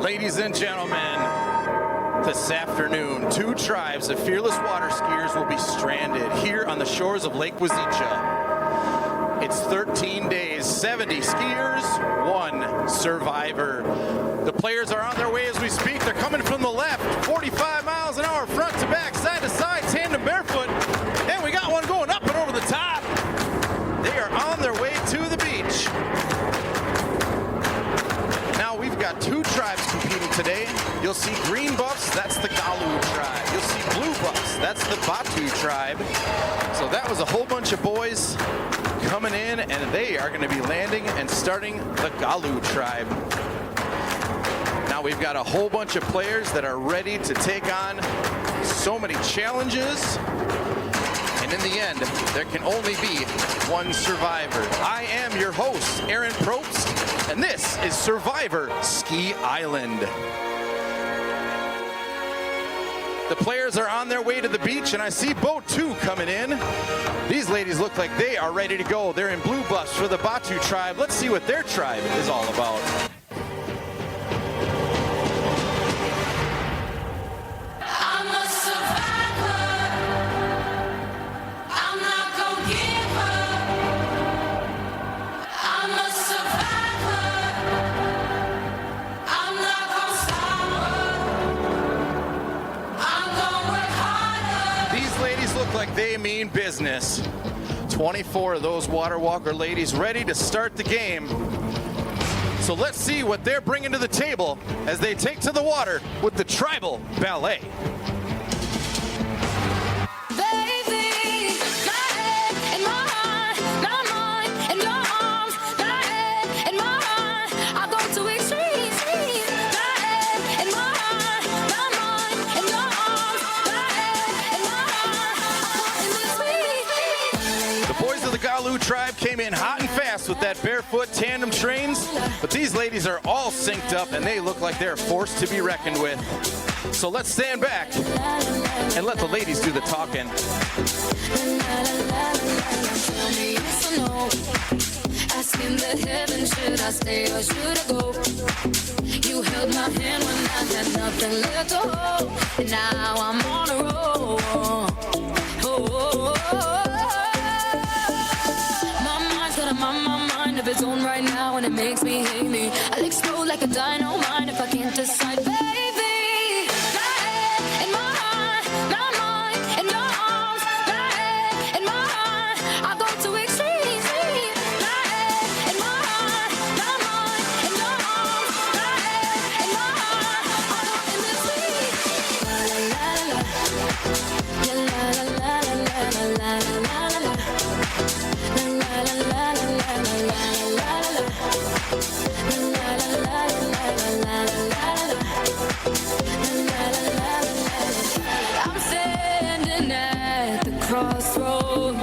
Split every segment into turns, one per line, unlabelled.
Ladies and gentlemen, this afternoon, 2 tribes of fearless water skiers will be stranded here on the shores of Lake Wazicha. It's 13 days, 70 skiers, 1 survivor. The players are on their way as we speak. They're coming from the left, 45 miles an hour, front to back, side to side, tandem barefoot. And we got one going up and over the top. They are on their way to the beach. Now we've got 2 tribes competing today. You'll see green buffs, that's the Galu tribe. You'll see blue buffs, that's the Batu tribe. So that was a whole bunch of boys coming in, and they are going to be landing and starting the Galu tribe. Now we've got a whole bunch of players that are ready to take on so many challenges. And in the end, there can only be 1 survivor. I am your host, Aaron Probst, and this is Survivor Ski Island. The players are on their way to the beach, and I see boat 2 coming in. These ladies look like they are ready to go. They're in blue buffs for the Batu tribe. Let's see what their tribe is all about. Like they mean business. 24 of those water walker ladies ready to start the game. So let's see what they're bringing to the table as they take to the water with the tribal ballet. Tribe came in hot and fast with that barefoot tandem trains, but these ladies are all synced up and they look like they're a force to be reckoned with. So let's stand back and let the ladies do the talking. Asking the heaven, should I stay or should I go? You held my hand when I had nothing left to hold, and now I'm on a roll. My mind of its own right now, and it makes me hate me. I'll explode like a dynamite if I can't decide, baby. My head in my heart, my mind in your arms. My head in my heart, I go to extremes. My head in my heart, my mind in your arms. My head in my heart, I go in between. La la la la, la la la la la la la la. I'm standing at the crossroads.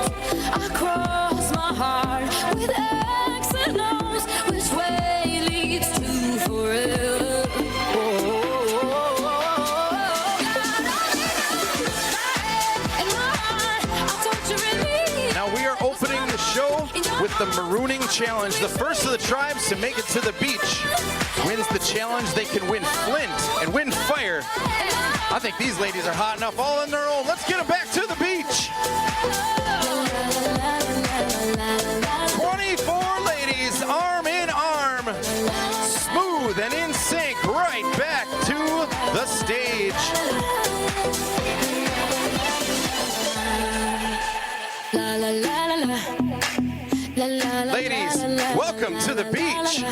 I cross my heart with X and O's. Which way leads to forever? Now we are opening the show with the Marooning Challenge. The first of the tribes to make it to the beach wins the challenge. They can win flint and win fire. I think these ladies are hot enough all on their own. Let's get them back to the beach. 24 ladies, arm in arm, smooth and in sync, right back to the stage. Ladies, welcome to the beach.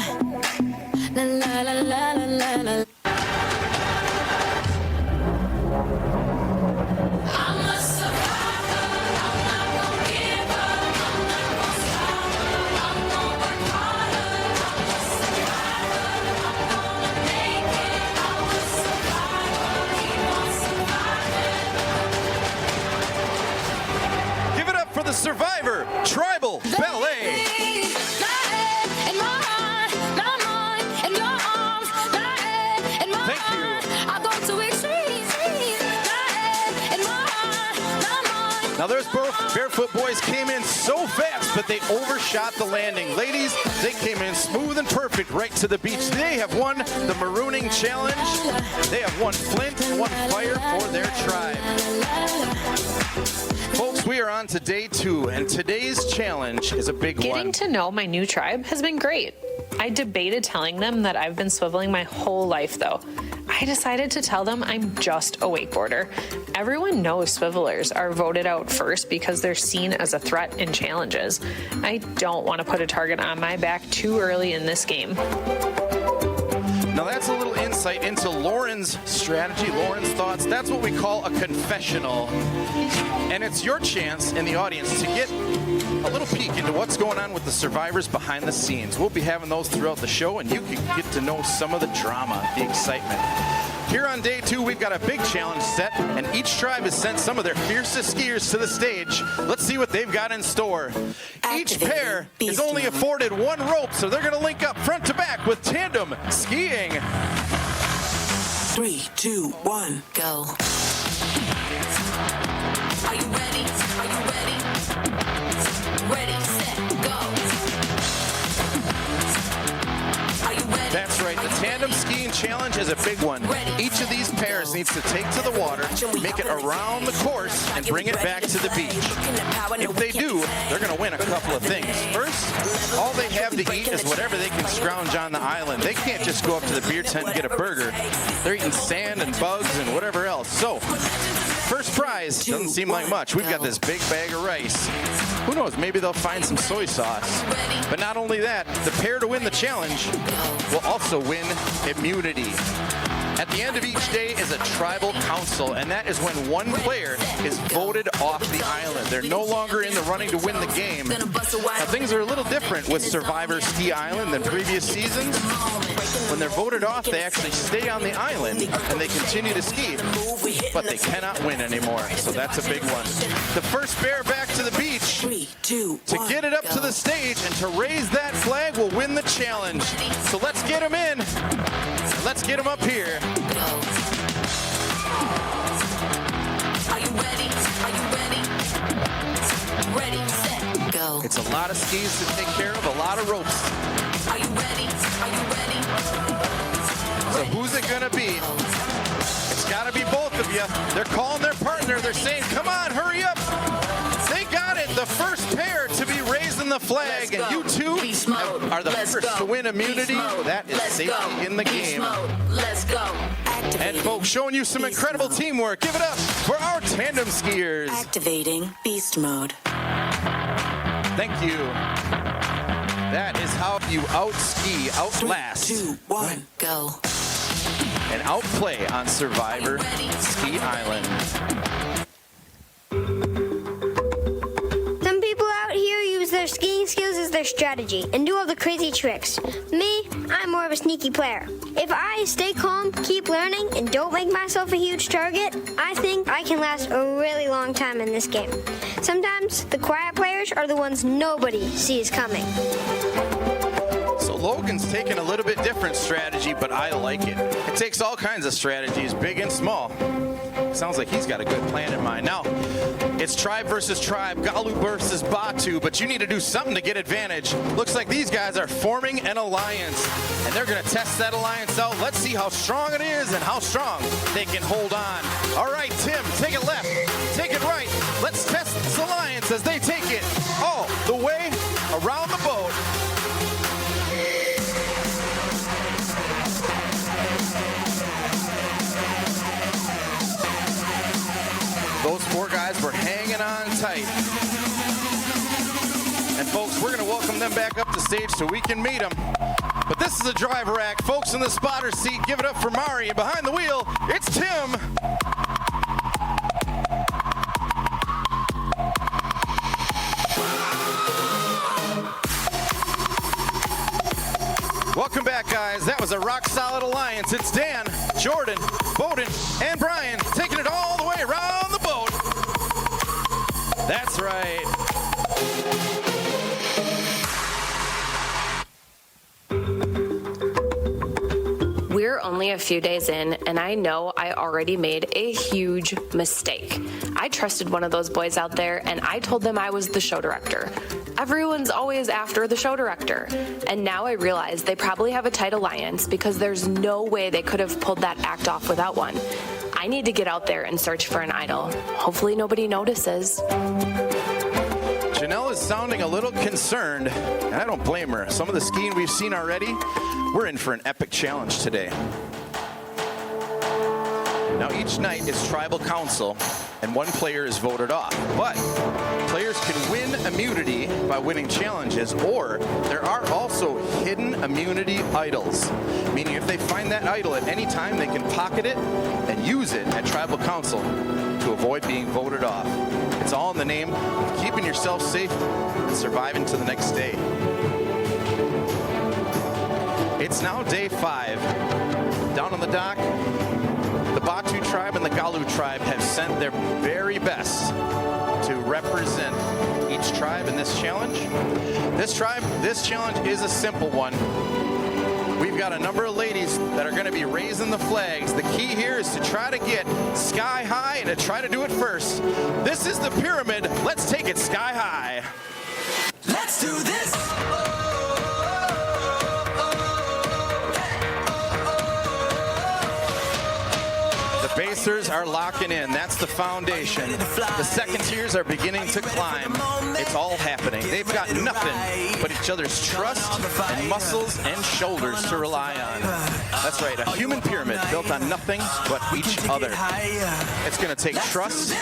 Give it up for the Survivor Tribal Ballet. Now those both Barefoot boys came in so fast, but they overshot the landing. Ladies, they came in smooth and perfect right to the beach. They have won the Marooning Challenge. They have won Flint, won fire for their tribe. Folks, we are on to day 2, and today's challenge is a big one.
Getting to know my new tribe has been great. I debated telling them that I've been swiveling my whole life, though. I decided to tell them I'm just a wakeboarder. Everyone knows swivelers are voted out first because they're seen as a threat in challenges. I don't want to put a target on my back too early in this game.
Now that's a little insight into Lauren's strategy, Lauren's thoughts. That's what we call a confessional. And it's your chance in the audience to get a little peek into what's going on with the survivors behind the scenes. We'll be having those throughout the show, and you can get to know some of the drama, the excitement. Here on day 2, we've got a big challenge set, and each tribe has sent some of their fiercest skiers to the stage. Let's see what they've got in store. Each pair is only afforded one rope, so they're going to link up front to back with tandem skiing.
3, 2, 1, go. Are you ready? Are you ready? Ready, set, go. Are you ready?
That's right, the tandem skiing challenge is a big one. Each of these pairs needs to take to the water, make it around the course, and bring it back to the beach. If they do, they're going to win a couple of things. First, all they have to eat is whatever they can scrounge on the island. They can't just go up to the beer tent and get a burger. They're eating sand and bugs and whatever else. So, first prize doesn't seem like much. We've got this big bag of rice. Who knows, maybe they'll find some soy sauce. But not only that, the pair to win the challenge will also win immunity. At the end of each day is a tribal council, and that is when one player is voted off the island. They're no longer in the running to win the game. Now, things are a little different with Survivor Ski Island than previous seasons. When they're voted off, they actually stay on the island, and they continue to ski, but they cannot win anymore, so that's a big one. The first pair back to the beach to get it up to the stage and to raise that flag will win the challenge. So let's get them in. Let's get them up here.
Are you ready? Are you ready? Ready, set, go.
It's a lot of skis to take care of, a lot of ropes.
Are you ready? Are you ready?
So who's it gonna be? It's gotta be both of you. They're calling their partner. They're saying, come on, hurry up. They got it. The first pair to be raising the flag, and you two are the first to win immunity. That is safety in the game.
Let's go.
And folks, showing you some incredible teamwork. Give it up for our tandem skiers.
Activating beast mode.
Thank you. That is how you out-ski, outlast,
3, 2, 1, go.
and outplay on Survivor Ski Island.
Some people out here use their skiing skills as their strategy and do all the crazy tricks. Me, I'm more of a sneaky player. If I stay calm, keep learning, and don't make myself a huge target, I think I can last a really long time in this game. Sometimes the quiet players are the ones nobody sees coming.
So Logan's taking a little bit different strategy, but I like it. It takes all kinds of strategies, big and small. Sounds like he's got a good plan in mind. Now, it's tribe versus tribe, Galu versus Batu, but you need to do something to get advantage. Looks like these guys are forming an alliance, and they're going to test that alliance out. Let's see how strong it is and how strong they can hold on. All right, Tim, take it left, take it right. Let's test this alliance as they take it all the way around the boat. Those four guys were hanging on tight. And folks, we're going to welcome them back up to stage so we can meet them. But this is a driver act. Folks in the spotter seat, give it up for Mari. And behind the wheel, it's Tim. Welcome back, guys. That was a rock-solid alliance. It's Dan, Jordan, Bowden, and Brian taking it all the way around the boat. That's right.
We're only a few days in, and I know I already made a huge mistake. I trusted one of those boys out there, and I told them I was the show director. Everyone's always after the show director. And now I realize they probably have a tight alliance because there's no way they could have pulled that act off without one. I need to get out there and search for an idol. Hopefully nobody notices.
Janelle is sounding a little concerned, and I don't blame her. Some of the skiing we've seen already, we're in for an epic challenge today. Now each night is tribal council, and one player is voted off. But players can win immunity by winning challenges, or there are also hidden immunity idols. Meaning if they find that idol at any time, they can pocket it and use it at tribal council to avoid being voted off. It's all in the name of keeping yourself safe and surviving to the next day. It's now day 5. Down on the dock, the Batu tribe and the Galu tribe have sent their very best to represent each tribe in this challenge. This challenge is a simple one. We've got a number of ladies that are going to be raising the flags. The key here is to try to get sky high and to try to do it first. This is the pyramid. Let's take it sky high.
Let's do this.
The basers are locking in. That's the foundation. The second tiers are beginning to climb. It's all happening. They've got nothing but each other's trust and muscles and shoulders to rely on. That's right, a human pyramid built on nothing but each other. It's going to take trust,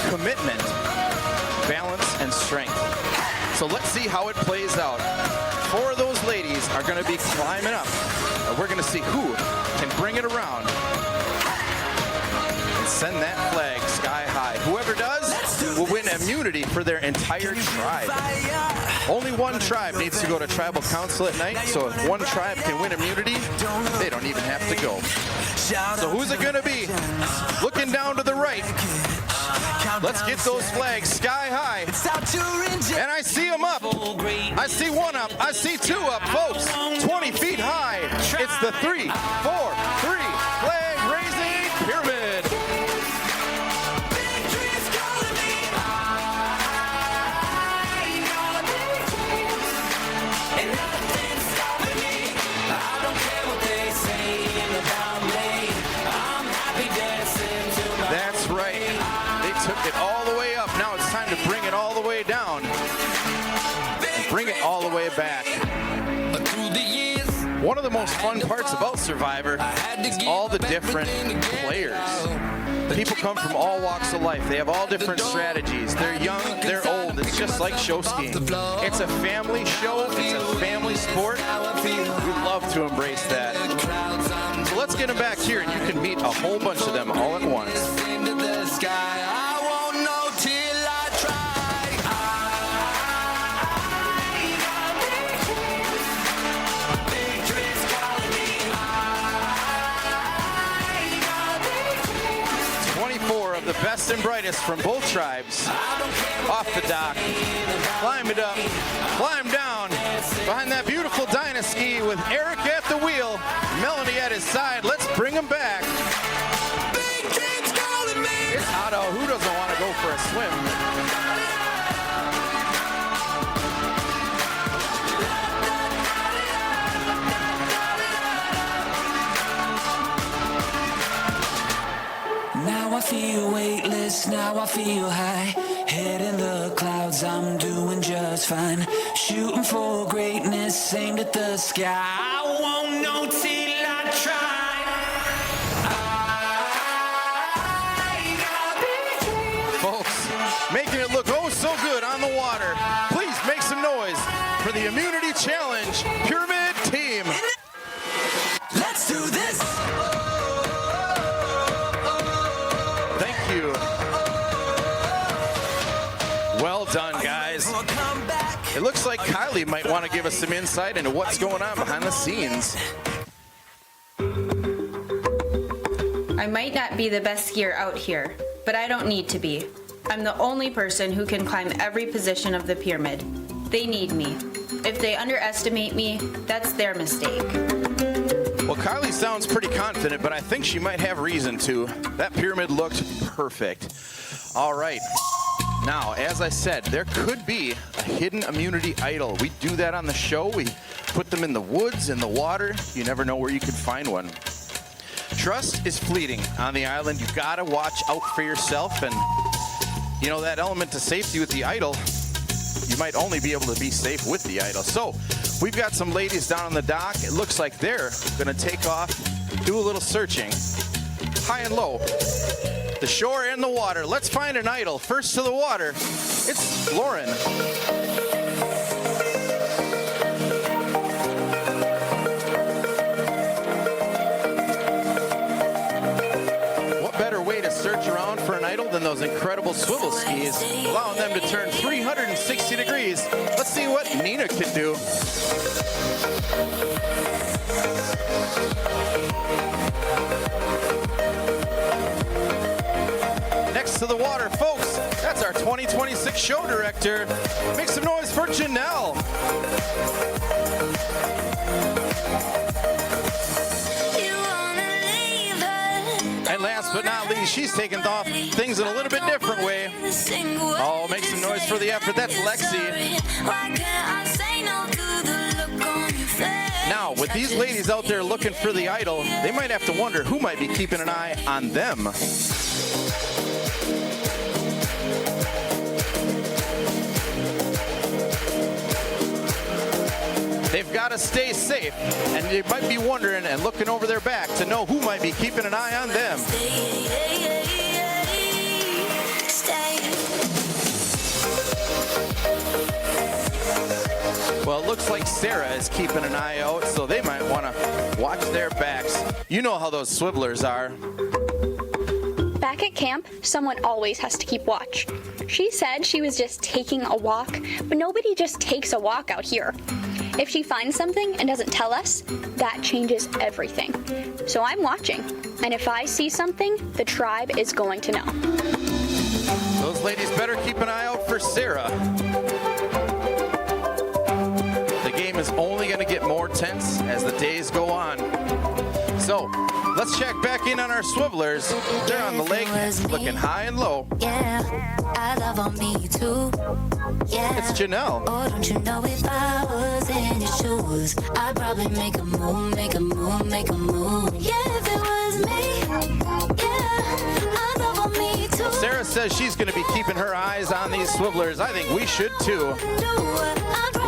commitment, balance, and strength. So let's see how it plays out. 4 of those ladies are going to be climbing up. And we're going to see who can bring it around and send that flag sky high. Whoever does will win immunity for their entire tribe. Only one tribe needs to go to tribal council at night, so if one tribe can win immunity, they don't even have to go. So who's it going to be? Looking down to the right. Let's get those flags sky high. And I see them up. I see 1 up. I see 2 up, folks. 20 feet high. It's the 3, 4, 3 flag raising pyramid. That's right. They took it all the way up. Now it's time to bring it all the way down. Bring it all the way back. One of the most fun parts about Survivor is all the different players. People come from all walks of life. They have all different strategies. They're young, they're old. It's just like show skiing. It's a family show. It's a family sport. We love to embrace that. So let's get them back here, and you can meet a whole bunch of them all at once. Of the best and brightest from both tribes off the dock. Climb it up, climb down behind that beautiful Dynasty with Eric at the wheel, Melanie at his side. Let's bring him back. It's hot out. Who doesn't want to go for a swim?
Now I feel weightless, now I feel high. Head in the clouds, I'm doing just fine. Shooting for greatness, aimed at the sky. I won't know till I try.
Folks, making it look oh so good on the water. Please make some noise for the Immunity Challenge Pyramid Team.
Let's do this.
Well done, guys. It looks like Kylie might want to give us some insight into what's going on behind the scenes.
I might not be the best skier out here, but I don't need to be. I'm the only person who can climb every position of the pyramid. They need me. If they underestimate me, that's their mistake.
Well, Kylie sounds pretty confident, but I think she might have reason to. That pyramid looked perfect. All right. Now, as I said, there could be a hidden immunity idol. We do that on the show. We put them in the woods, in the water. You never know where you could find one. Trust is fleeting on the island. You gotta watch out for yourself, and you know that element to safety with the idol, you might only be able to be safe with the idol. So we've got some ladies down on the dock. It looks like they're gonna take off, do a little searching, high and low, the shore and the water. Let's find an idol. First to the water, it's Lauren. What better way to search around for an idol than those incredible swivel skis, allowing them to turn 360 degrees. Let's see what Nina can do. Next to the water, folks, that's our 2026 show director. Make some noise for Janelle. And last but not least, she's taking off things in a little bit different way. Oh, make some noise for the effort. That's Lexi. Now, with these ladies out there looking for the idol, they might have to wonder who might be keeping an eye on them. They've got to stay safe, and they might be wondering and looking over their back to know who might be keeping an eye on them. Well, it looks like Sarah is keeping an eye out, so they might want to watch their backs. You know how those swivelers are.
Back at camp, someone always has to keep watch. She said she was just taking a walk, but nobody just takes a walk out here. If she finds something and doesn't tell us, that changes everything. So I'm watching, and if I see something, the tribe is going to know.
Those ladies better keep an eye out for Sarah. The game is only going to get more tense as the days go on. So, let's check back in on our swivelers. They're on the lake, looking high and low.
Yeah, I love on me too. Yeah.
It's Janelle.
Oh, don't you know if I was in your shoes, I'd probably make a move, make a move, make a move. Yeah, if it was me, yeah, I love on me too.
Sarah says she's going to be keeping her eyes on these swivelers. I think we should too.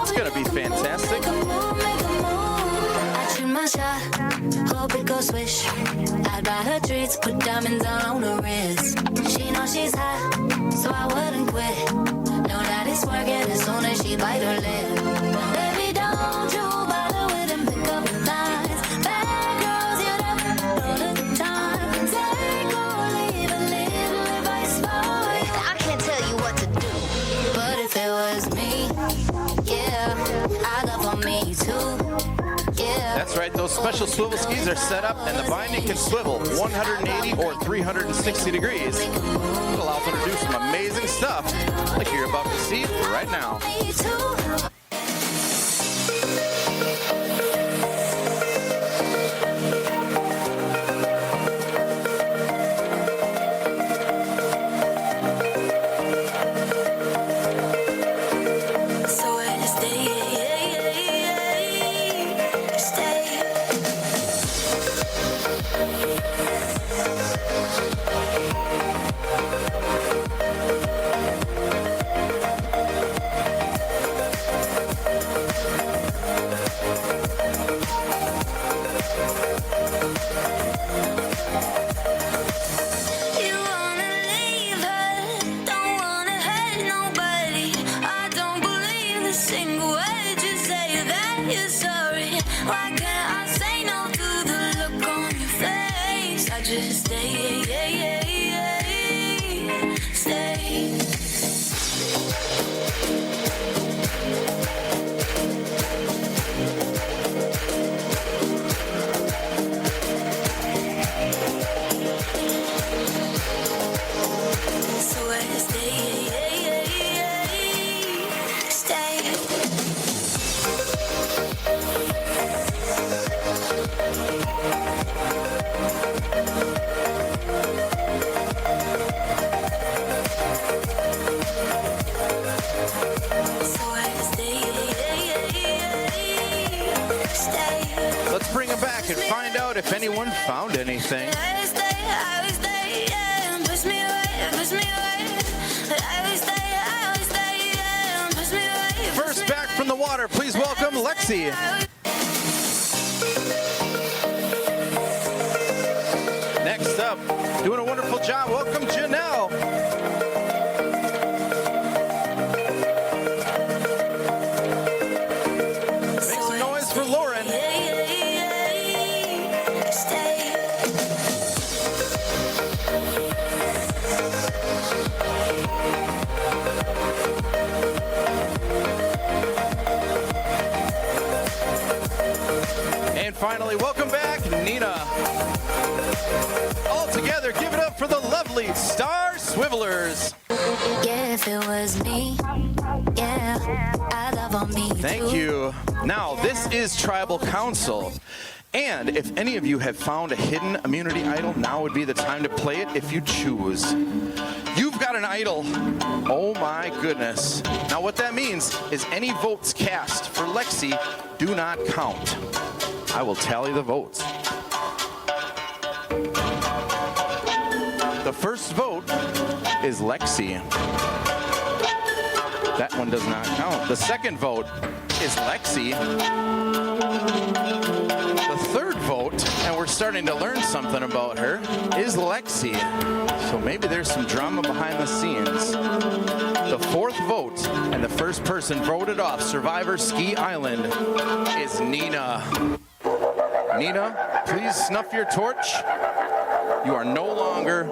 It's going to be fantastic.
I shoot my shot, hope it goes swish. I'd buy her treats, put diamonds on her wrist. She knows she's hot, so I wouldn't quit. Know that it's working as soon as she bite her lip. Baby, don't you bother with them pickup lines. Bad girls, you never know the time. Take or leave a little advice for you. I can't tell you what to do, but if it was me, yeah, I love on me too. Yeah.
That's right, those special swivel skis are set up and the binding can swivel 180 or 360 degrees. It allows them to do some amazing stuff like you're about to see right now.
So where to stay? You wanna leave her, don't wanna hurt nobody. I don't believe the single word you say that you're sorry. Why can't I say no to the look on your face? I just stay, stay. So where to stay, stay.
anyone found anything. First back from the water, please welcome Lexi. Next up, doing a wonderful job, welcome Janelle. Make some noise for Lauren. And finally, welcome back, Nina. All together, give it up for the lovely Star Swivelers.
Yeah, if it was me, yeah, I'd love on me.
Thank you. Now, this is Tribal Council. And if any of you have found a hidden immunity idol, now would be the time to play it if you choose. You've got an idol. Oh my goodness. Now what that means is any votes cast for Lexi do not count. I will tally the votes. The first vote is Lexi. That one does not count. The second vote is Lexi. The third vote, and we're starting to learn something about her, is Lexi. So maybe there's some drama behind the scenes. The fourth vote, and the first person voted off Survivor Ski Island, is Nina. Nina, please snuff your torch. You are no longer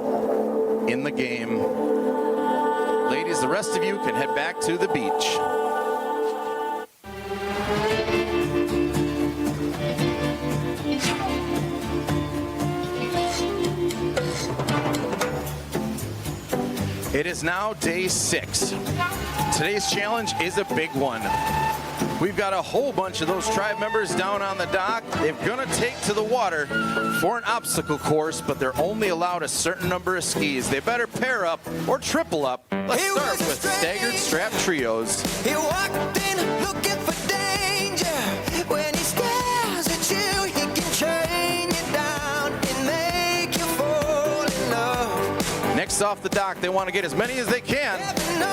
in the game. Ladies, the rest of you can head back to the beach. It is now day 6. Today's challenge is a big one. We've got a whole bunch of those tribe members down on the dock. They're gonna take to the water for an obstacle course, but they're only allowed a certain number of skis. They better pair up or triple up. Let's start with staggered strap trios.
He walked in looking for danger. When he stares at you, he can train you down and make you fall in love.
Next off the dock, they want to get as many as they can.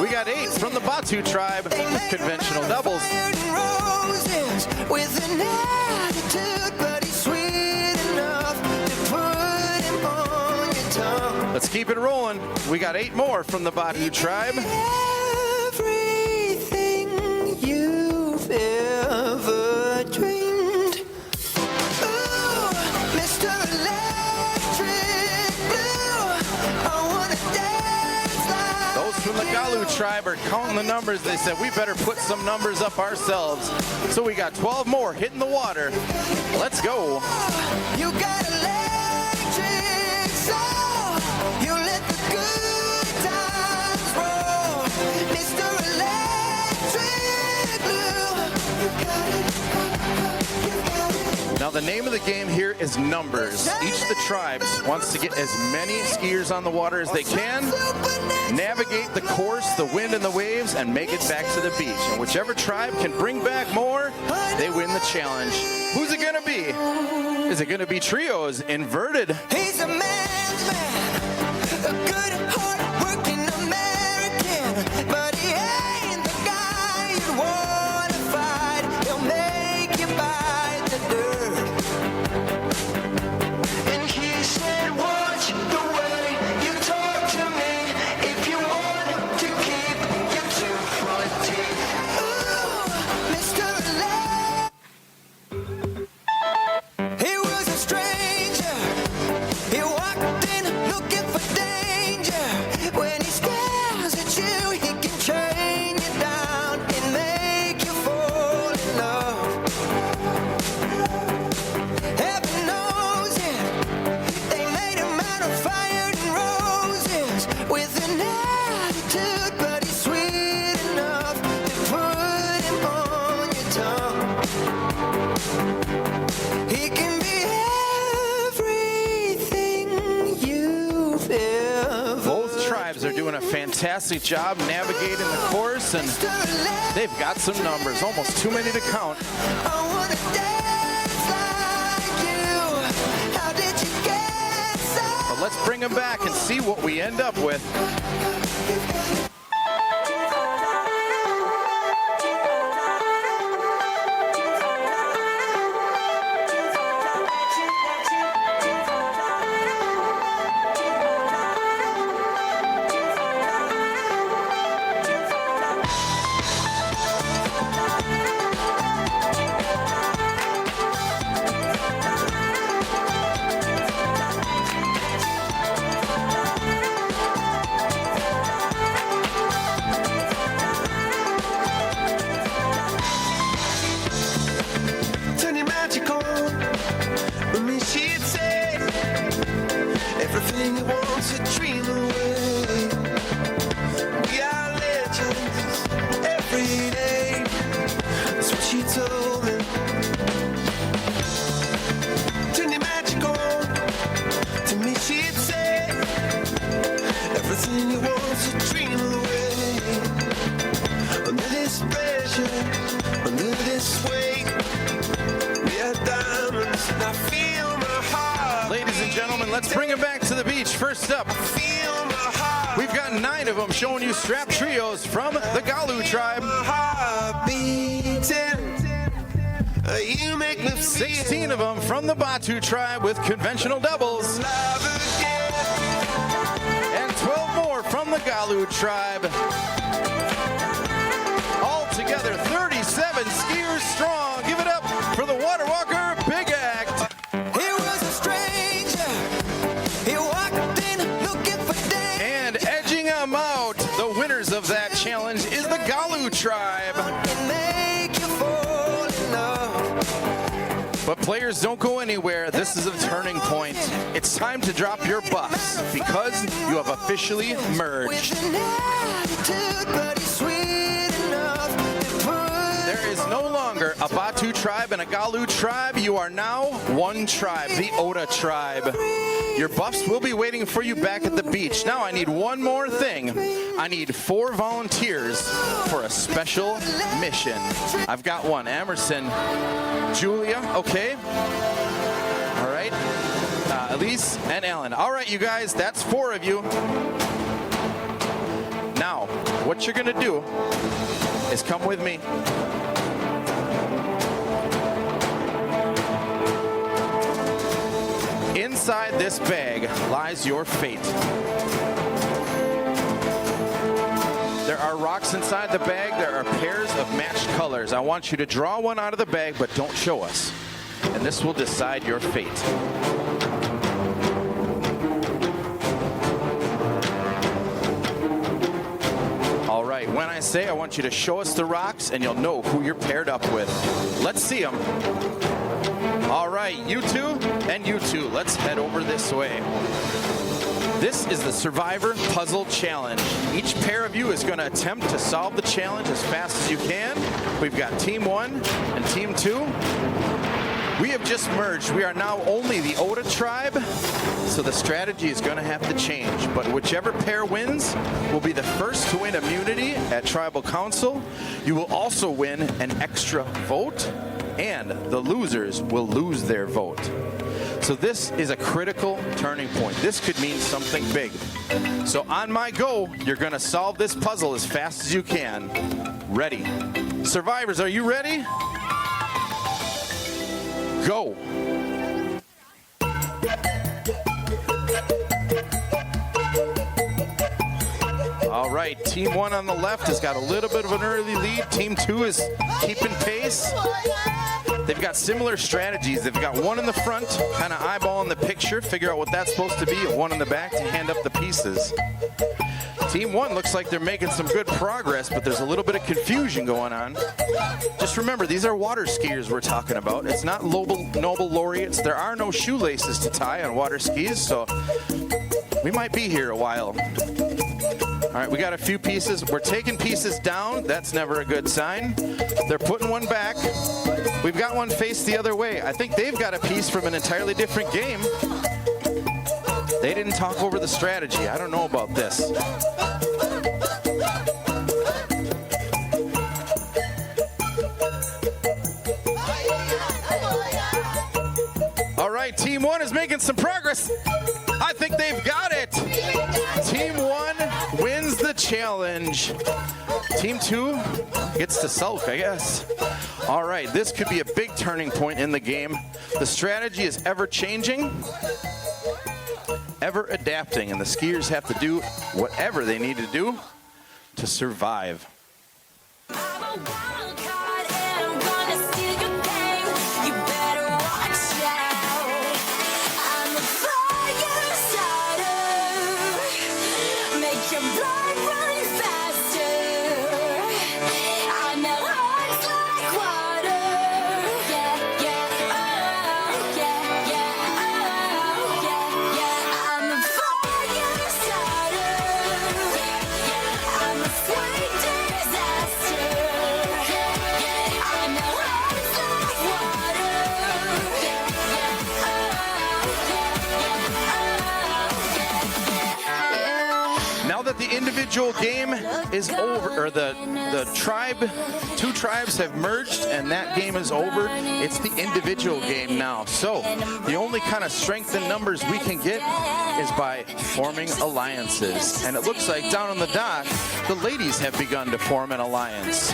We got 8 from the Batu tribe with conventional doubles.
Roses with an attitude, but he's sweet enough to put him on your tongue.
Let's keep it rolling. We got 8 more from the Batu tribe.
Everything you've ever dreamed. Ooh, Mr. Electric Blue, I wanna dance like
Those from the Galu tribe are counting the numbers. They said we better put some numbers up ourselves. So we got 12 more hitting the water. Let's go.
you got electric soul. You let the good times roll. Mr. Electric Blue, you got it.
Now the name of the game here is numbers. Each of the tribes wants to get as many skiers on the water as they can, navigate the course, the wind and the waves, and make it back to the beach. And whichever tribe can bring back more, they win the challenge. Who's it gonna be? Is it gonna be trios, inverted?
He's a man's man, a good, hard-working American, but he ain't the guy you'd wanna fight. He'll make you bite the dirt. And he said, watch the way you talk to me if you want to keep your 2 front teeth. Ooh, Mr. He was a stranger. He walked in looking for danger. When he stares at you, he can train you down and make you fall in love. Heaven knows it. They made him out of fire and roses with an attitude, but he's sweet enough to put him on your tongue. He can be everything you've ever.
Both tribes are doing a fantastic job navigating the course, and they've got some numbers, almost too many to count.
I wanna dance like you. How did
Let's bring them back and see what we end up with.
Turn your magic on. With me, she'd say everything you want to dream away. We are legends every day. That's what she told me. Turn your magic on. To me, she'd say everything you want to dream away. Under this pressure, under this weight. I feel my heart.
Ladies and gentlemen, let's bring them back to the beach. First up, we've got 9 of them showing you strap trios from the Galu tribe.
You make me
16 of them from the Batu tribe with conventional doubles. And 12 more from the Galu tribe. Altogether, 37 skiers strong. Give it up for the Water Walker Big Act.
He was a stranger. He walked in looking for danger.
And edging them out, the winners of that challenge is the Galu tribe. But players, don't go anywhere. This is a turning point. It's time to drop your buffs because you have officially merged. There is no longer a Batu tribe and a Galu tribe. You are now one tribe, the Oda tribe. Your buffs will be waiting for you back at the beach. Now I need one more thing. I need 4 volunteers for a special mission. I've got one. Emerson, Julia, okay. All right. Elise and Ellen. All right, you guys, that's 4 of you. Now, what you're gonna do is come with me. Inside this bag lies your fate. There are rocks inside the bag. There are pairs of matched colors. I want you to draw one out of the bag, but don't show us. And this will decide your fate. All right, when I say I want you to show us the rocks, and you'll know who you're paired up with. Let's see them. All right, you two and you two, let's head over this way. This is the Survivor Puzzle Challenge. Each pair of you is going to attempt to solve the challenge as fast as you can. We've got Team 1 and Team 2. We have just merged. We are now only the Oda tribe, so the strategy is going to have to change. But whichever pair wins will be the first to win immunity at Tribal Council. You will also win an extra vote, and the losers will lose their vote. So this is a critical turning point. This could mean something big. So on my go, you're going to solve this puzzle as fast as you can. Ready? Survivors, are you ready? Go. All right, Team 1 on the left has got a little bit of an early lead. Team 2 is keeping pace. They've got similar strategies. They've got one in the front, kind of eyeballing the picture, figure out what that's supposed to be, and one in the back to hand up the pieces. Team 1 looks like they're making some good progress, but there's a little bit of confusion going on. Just remember, these are water skiers we're talking about. It's not Nobel laureates. There are no shoelaces to tie on water skis, so we might be here a while. All right, we got a few pieces. We're taking pieces down. That's never a good sign. They're putting one back. We've got one faced the other way. I think they've got a piece from an entirely different game. They didn't talk over the strategy. I don't know about this. All right, Team Team 1 is making some progress. I think they've got it. Team 1 wins the challenge. Team 2 gets to sulk, I guess. All right, this could be a big turning point in the game. The strategy is ever changing, ever adapting, and the skiers have to do whatever they need to do to survive. The individual game is over, or the two tribes have merged and that game is over. It's the individual game now. So the only kind of strength in numbers we can get is by forming alliances. And it looks like down on the dock, the ladies have begun to form an alliance.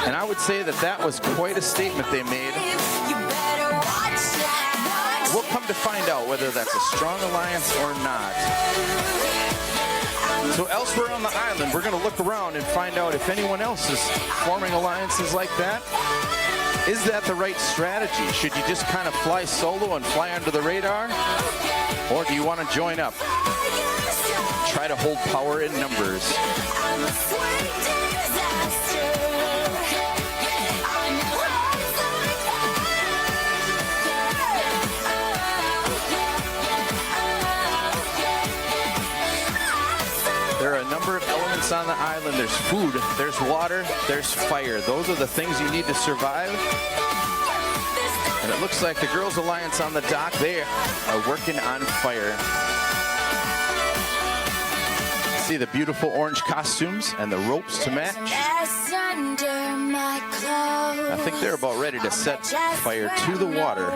And I would say that was quite a statement they made. We'll come to find out whether that's a strong alliance or not. So elsewhere on the island, we're going to look around and find out if anyone else is forming alliances like that. Is that the right strategy? Should you just kind of fly solo and fly under the radar? Or do you want to join up? Try to hold power in numbers. There are a number of elements on the island. There's food, there's water, there's fire. Those are the things you need to survive. And it looks like the Girls Alliance on the dock, they are working on fire. See the beautiful orange costumes and the ropes to match. I think they're about ready to set fire to the water.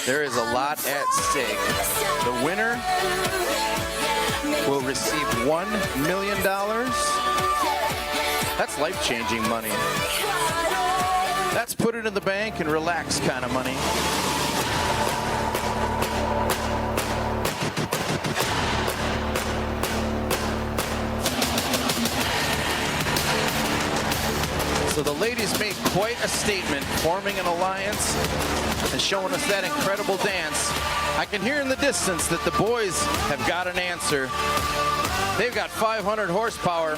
There is a lot at stake. The winner will receive $1 million. That's life-changing money. That's put it in the bank and relax kind of money. So the ladies made quite a statement, forming an alliance and showing us that incredible dance. I can hear in the distance that the boys have got an answer. They've got 500 horsepower.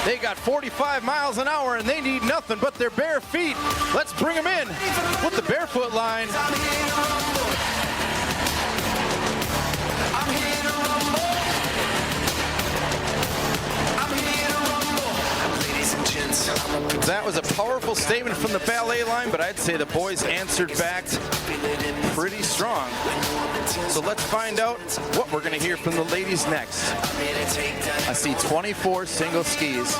They got 45 miles an hour, and they need nothing but their bare feet. Let's bring them in with the barefoot line. That was a powerful statement from the ballet line, but I'd say the boys answered back pretty strong. So let's find out what we're going to hear from the ladies next. I see 24 single skis,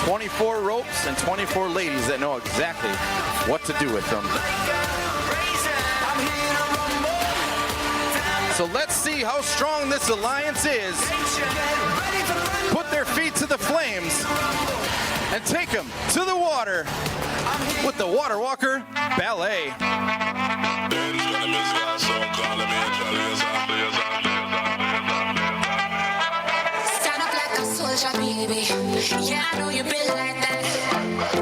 24 ropes, and 24 ladies that know exactly what to do with them. So let's see how strong this alliance is. Put their feet to the flames and take them to the water with the Water Walker Ballet.
Stand up like a soldier, baby. Yeah, I know you been like that.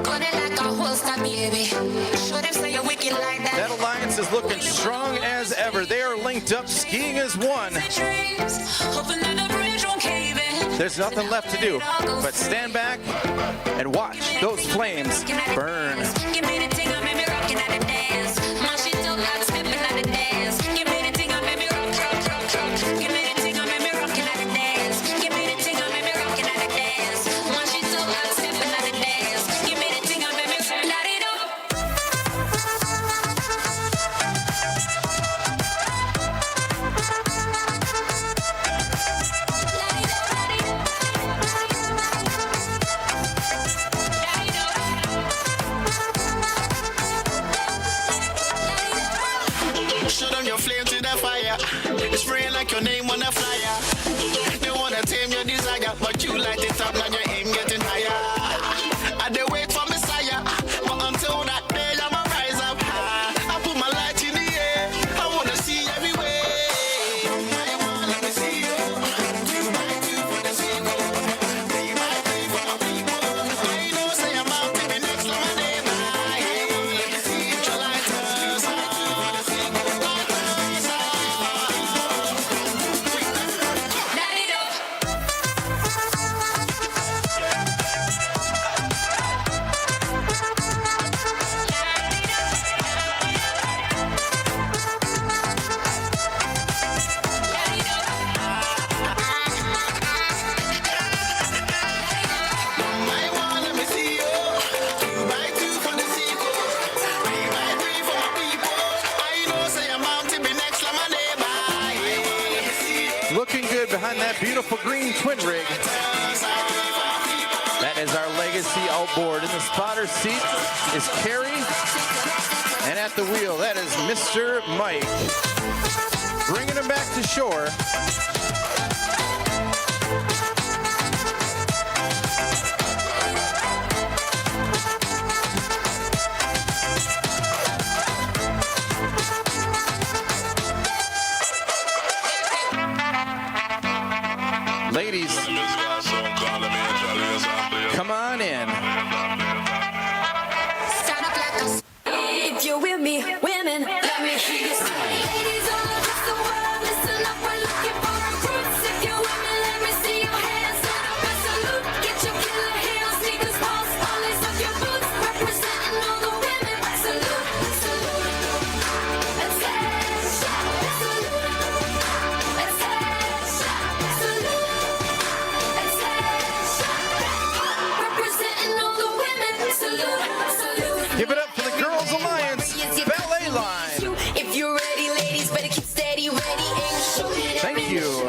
Gun it like a holster, baby. Show them say you're wicked like that.
That alliance is looking strong as ever. They are linked up, skiing as one. There's nothing left to do but stand back and watch those flames burn.
like your name on a flyer. They wanna tame your desire, but you light it up, now your aim getting higher. I they wait for Messiah, but until that day I'ma rise up high. I put my light in the air, I wanna see everywhere. I wanna let me see you. Do my do for the sequel. Be my free for my people. I know say I'm out to be next to my neighbor. I wanna let me see you. Your lighters, I do for the sequel.
Looking good behind that beautiful green twin rig. That is our legacy outboard. In the spotter seat is Carrie. And at the wheel, that is Mr. Mike. Bringing him back to shore. Ladies, come on in.
If you're with me, women, let me hear you say. Ladies all across the world, listen up, we're looking for recruits. If you're with me, let me see your hands. Set up a salute, get your killer heels, sneakers, pulse, polish up your boots. Representing all the women, salute, salute. Attention, salute. Attention, salute. Attention. Representing all the women, salute, salute.
Give it up for the Girls Alliance ballet line.
If you're ready, ladies, better keep steady, ready, aim, shoot.
Thank you.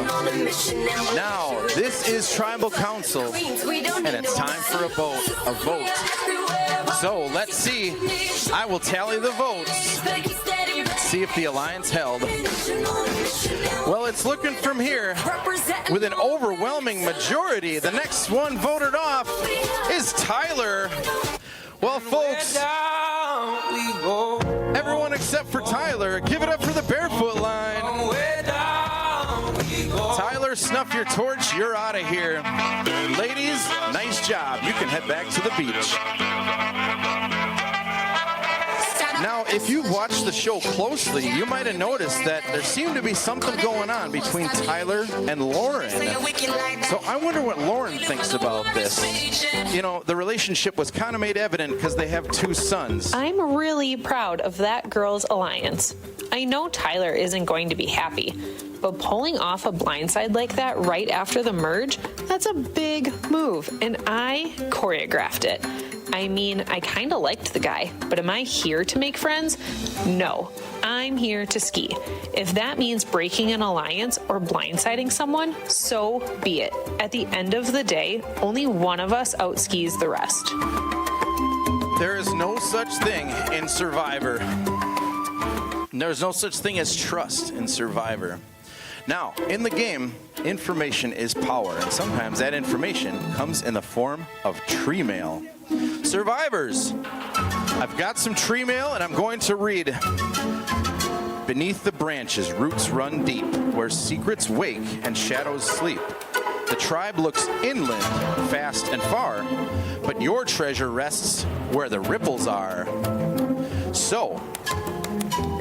Now, this is Tribal Council, and it's time for a vote. So, let's see. I will tally the votes. See if the Alliance held. Well, it's looking from here with an overwhelming majority. The next one voted off is Tyler. Well, folks, everyone except for Tyler, give it up for the Barefoot line. Tyler, snuff your torch. You're out of here. Ladies, nice job. You can head back to the beach. Now, if you've watched the show closely, you might have noticed that there seemed to be something going on between Tyler and Lauren. So I wonder what Lauren thinks about this. You know, the relationship was kind of made evident because they have two sons.
I'm really proud of that girls' alliance. I know Tyler isn't going to be happy, but pulling off a blindside like that right after the merge, that's a big move, and I choreographed it. I mean, I kind of liked the guy, but am I here to make friends? No, I'm here to ski. If that means breaking an alliance or blindsiding someone, so be it. At the end of the day, only one of us outskis the rest.
There is no such thing in Survivor. There's no such thing as trust in Survivor. Now, in the game, information is power, and sometimes that information comes in the form of tree mail. Survivors, I've got some tree mail, and I'm going to read. Beneath the branches, roots run deep, where secrets wake and shadows sleep. The tribe looks inland, fast and far, but your treasure rests where the ripples are. So,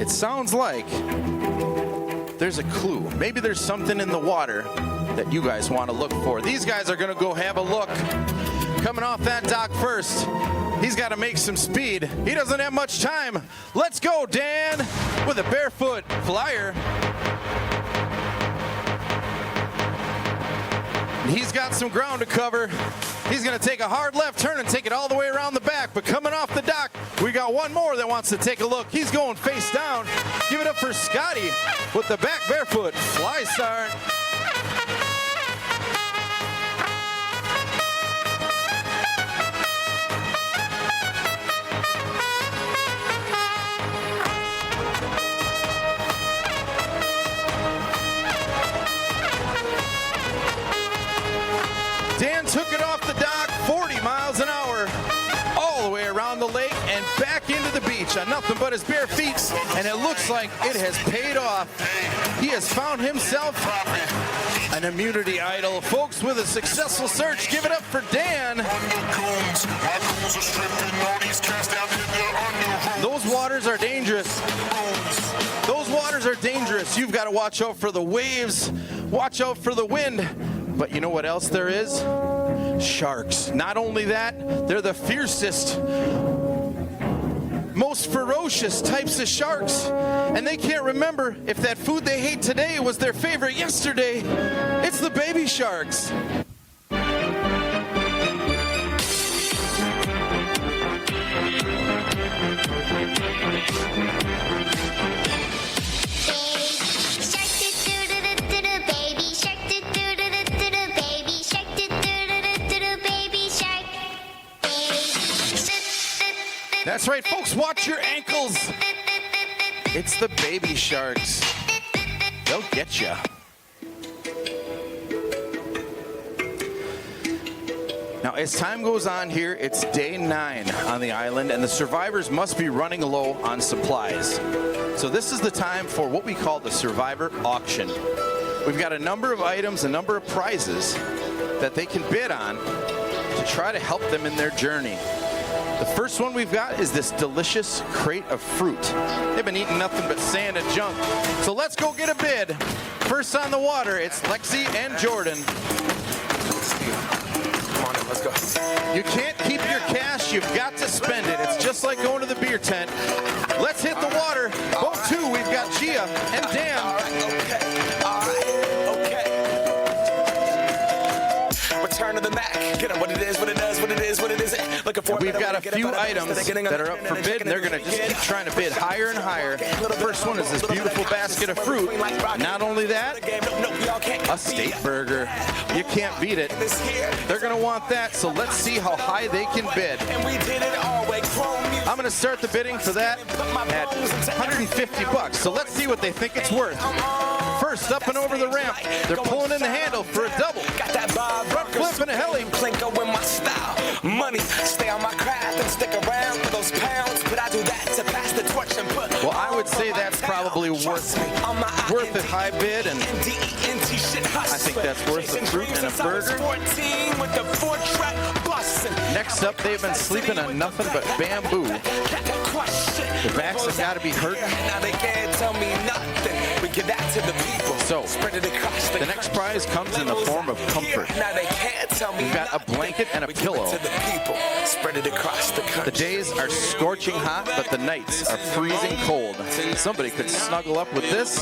it sounds like there's a clue. Maybe there's something in the water that you guys want to look for. These guys are going to go have a look. Coming off that dock first, he's got to make some speed. He doesn't have much time. Let's go, Dan, with a barefoot flyer. He's got some ground to cover. He's going to take a hard left turn and take it all the way around the back. But coming off the dock, we got one more that wants to take a look. He's going face down. Give it up for Scotty with the back barefoot fly start. beach on nothing but his bare feet, and it looks like it has paid off. He has found himself an immunity idol. Folks, with a successful search, give it up for Dan. Those waters are dangerous. Those waters are dangerous. You've got to watch out for the waves, watch out for the wind. But you know what else there is? Sharks. Not only that, they're the fiercest, most ferocious types of sharks. And they can't remember if that food they ate today was their favorite yesterday. It's the baby sharks. That's right, folks, watch your ankles. It's the baby sharks. They'll get you. Now, as time goes on here, it's day 9 on the island, and the survivors must be running low on supplies. So this is the time for what we call the survivor auction. We've got a number of items, a number of prizes that they can bid on to try to help them in their journey. The first one we've got is this delicious crate of fruit. They've been eating nothing but sand and junk. So let's go get a bid. First on the water, it's Lexi and Jordan.
Come on in, let's go.
You can't keep your cash, you've got to spend it. It's just like going to the beer tent. Let's hit the water. Boat 2, we've got Gia and Dan.
All right, okay. Return to the Mac. Get up what it is, what it does, what it is, what it isn't. Looking for
We've got a few items that are up for bid, and they're going to just keep trying to bid higher and higher. The first one is this beautiful basket of fruit. Not only that, a steak burger. You can't beat it. They're going to want that, so let's see how high they can bid. I'm going to start the bidding for that at $150. So let's see what they think it's worth. First, up and over the ramp, they're pulling in the handle for a double. Front flip and a heli.
Plinko in my style. Money, stay on my craft and stick around for those pounds. But I do that to pass the torch and put.
Well, I would say that's probably worth a high bid, and I think that's worth a fruit and a burger. Next up, they've been sleeping on nothing but bamboo. The backs have got to be hurting.
Now they can't tell me nothing. We give that to the people.
So, the next prize comes in the form of comfort.
Now they can't tell me
We've got a blanket and a pillow.
Spread it across the country.
The days are scorching hot, but the nights are freezing cold. Somebody could snuggle up with this.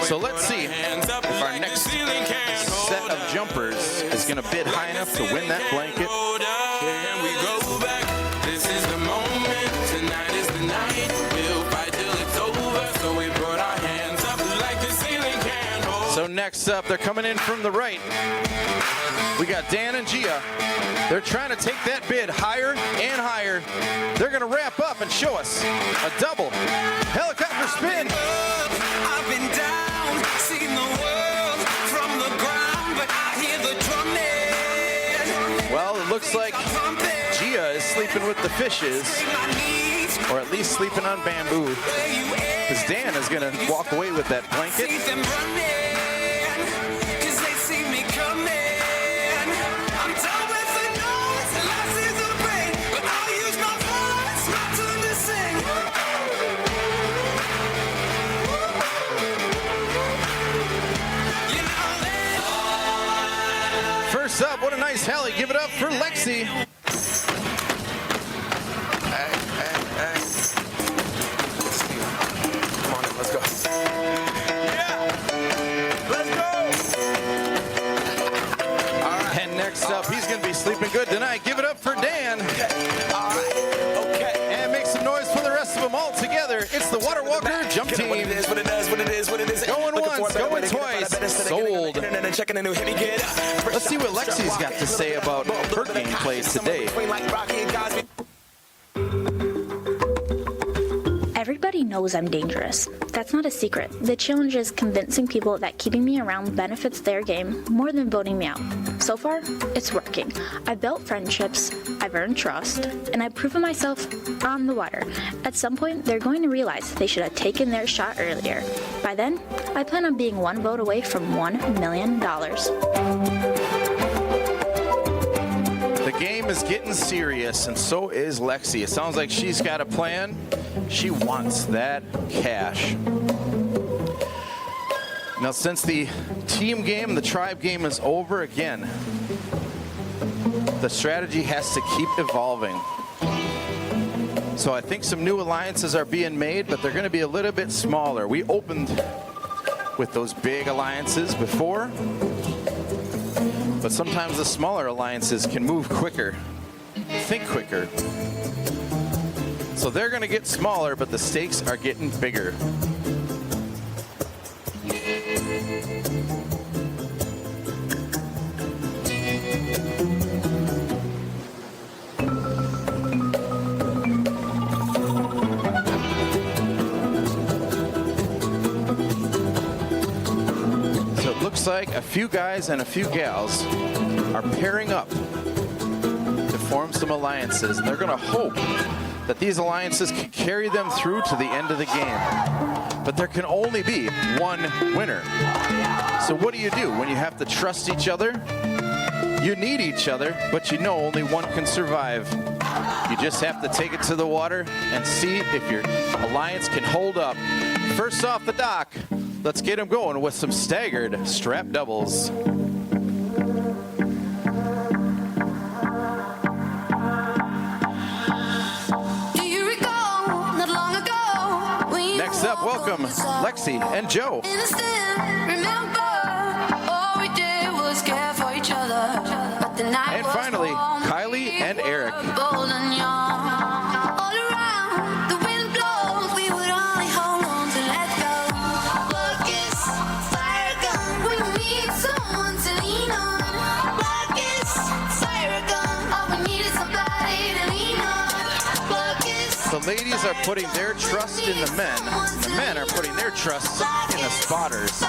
So let's see if our next set of jumpers is going to bid high enough to win that blanket.
Can we go back? This is the moment. Tonight is the night. We'll fight till it's over. So we put our hands up like the ceiling can hold.
So next up, they're coming in from the right. We got Dan and Gia. They're trying to take that bid higher and higher. They're going to wrap up and show us a double helicopter spin.
I've been down, seen the world from the ground, but I hear the drumming.
Well, it looks like Gia is sleeping with the fishes, or at least sleeping on bamboo, because Dan is going to walk away with that blanket. First up, what a nice heli. Give it up for Lexi.
Hey. Come on in, let's go. Yeah! Let's go! All right.
And next up, he's going to be sleeping good tonight. Give it up for Dan.
All right. Okay.
And make some noise for the rest of them all together. It's the Water Walker Jump Team.
What it is, what it does, what it is, what it isn't.
Going once, going twice. Sold. Let's see what Lexi's got to say about her gameplay today.
Everybody
knows I'm dangerous. That's not a secret. The challenge is convincing people that keeping me around benefits their game more than voting me out. So far, it's working. I've built friendships, I've earned trust, and I've proven myself on the water. At some point, they're going to realize they should have taken their shot earlier. By then, I plan on being one vote away from $1 million.
The game is getting serious, and so is Lexi. It sounds like she's got a plan. She wants that cash. Now, since the team game, the tribe game is over again, the strategy has to keep evolving. So I think some new alliances are being made, but they're going to be a little bit smaller. We opened with those big alliances before, but sometimes the smaller alliances can move quicker, think quicker. So they're going to get smaller, but the stakes are getting bigger. Like a few guys and a few gals are pairing up to form some alliances, and they're going to hope that these alliances can carry them through to the end of the game. But there can only be one winner. So what do you do when you have to trust each other? You need each other, but you know only one can survive. You just have to take it to the water and see if your alliance can hold up. First off the dock, let's get them going with some staggered strap doubles. Next up, welcome Lexi and Joe. And finally, Kylie and Eric. The ladies are putting their trust in the men. The men are putting their trust in the spotters.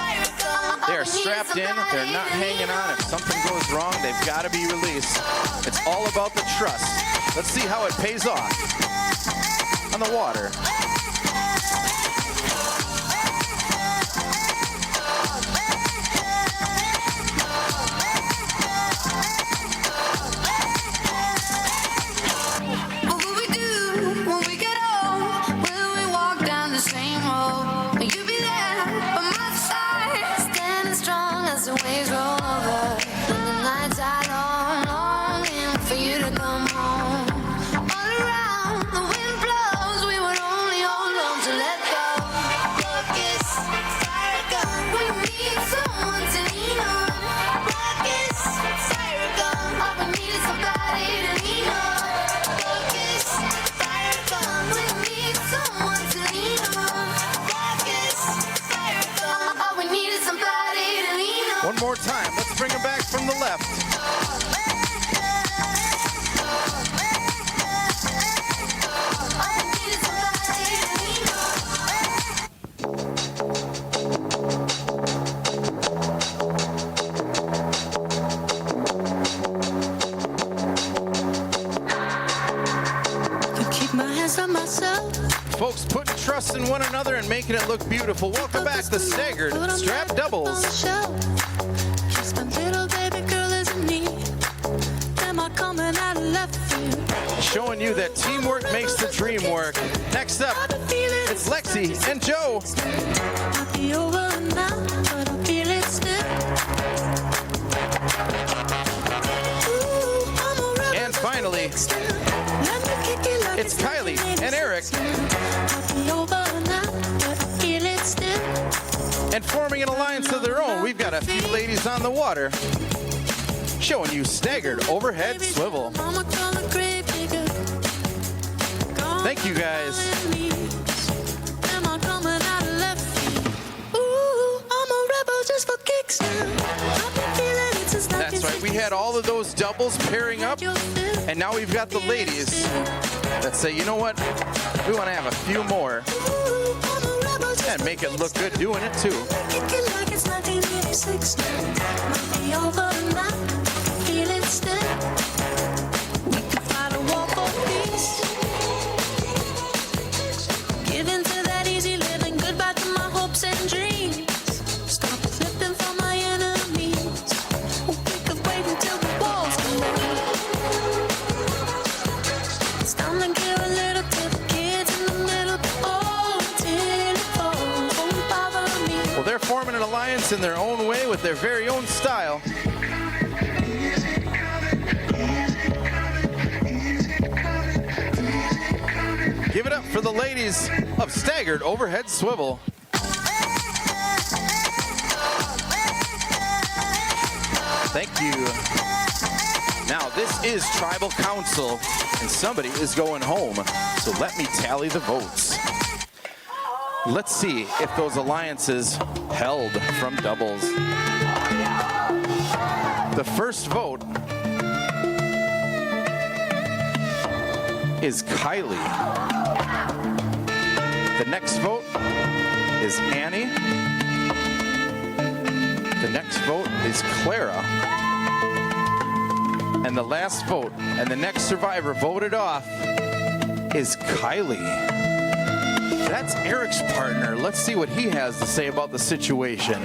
They are strapped in. They're not hanging on. If something goes wrong, they've got to be released. It's all about the trust. Let's see how it pays off on the water. One more time. Let's bring him back from the left. Folks putting trust in one another and making it look beautiful. Welcome back to Staggered Strap Doubles. Showing you that teamwork makes the dream work. Next up, it's Lexi and Joe. And finally, it's Kylie and Eric. And forming an alliance of their own, we've got a few ladies on the water showing you staggered overhead swivel. Thank you, guys. That's right, we had all of those doubles pairing up, and now we've got the ladies that say, you know what, we want to have a few more. And make it look good doing it too.
Like it's 1986. Might be over now. Feel it still. We could fight a war for peace. Give in to that easy living. Goodbye to my hopes and dreams. Stop flipping for my enemies. We could wait until the walls come down. It's time to give a little to the kids in the middle. Oh, till it falls. Won't bother me.
Well, they're forming an alliance in their own way with their very own style. Give it up for the ladies of Staggered Overhead Swivel. Thank you. Now, this is Tribal Council, and somebody is going home. So let me tally the votes. Let's see if those alliances held from doubles. The first vote is Kylie. The next vote is Annie. The next vote is Clara. And the last vote, and the next survivor voted off, is Kylie. That's Eric's partner. Let's see what he has to say about the situation.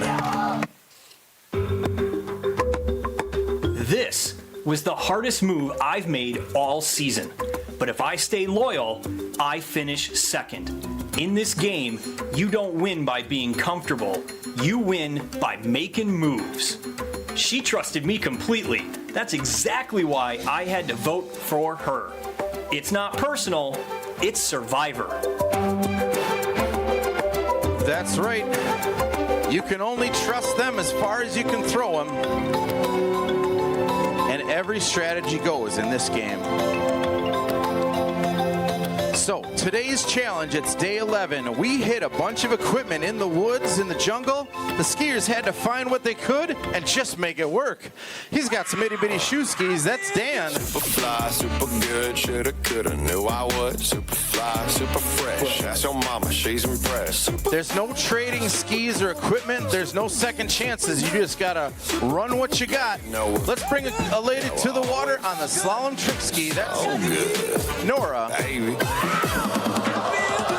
This was the hardest move I've made all season. But if I stay loyal, I finish second. In this game, you don't win by being comfortable. You win by making moves. She trusted me completely. That's exactly why I had to vote for her. It's not personal, it's Survivor.
That's right. You can only trust them as far as you can throw them. And every strategy goes in this game. So, today's challenge, it's day 11. We hit a bunch of equipment in the woods, in the jungle. The skiers had to find what they could and just make it work. He's got some itty-bitty shoe skis. That's Dan.
Super fly, super good, shoulda, coulda, knew I would. Super fly, super fresh. Ask your mama, she's impressed.
There's no trading skis or equipment. There's no second chances. You just gotta run what you got. Let's bring a lady to the water on the slalom trick ski. That's
good.
Nora.
Baby.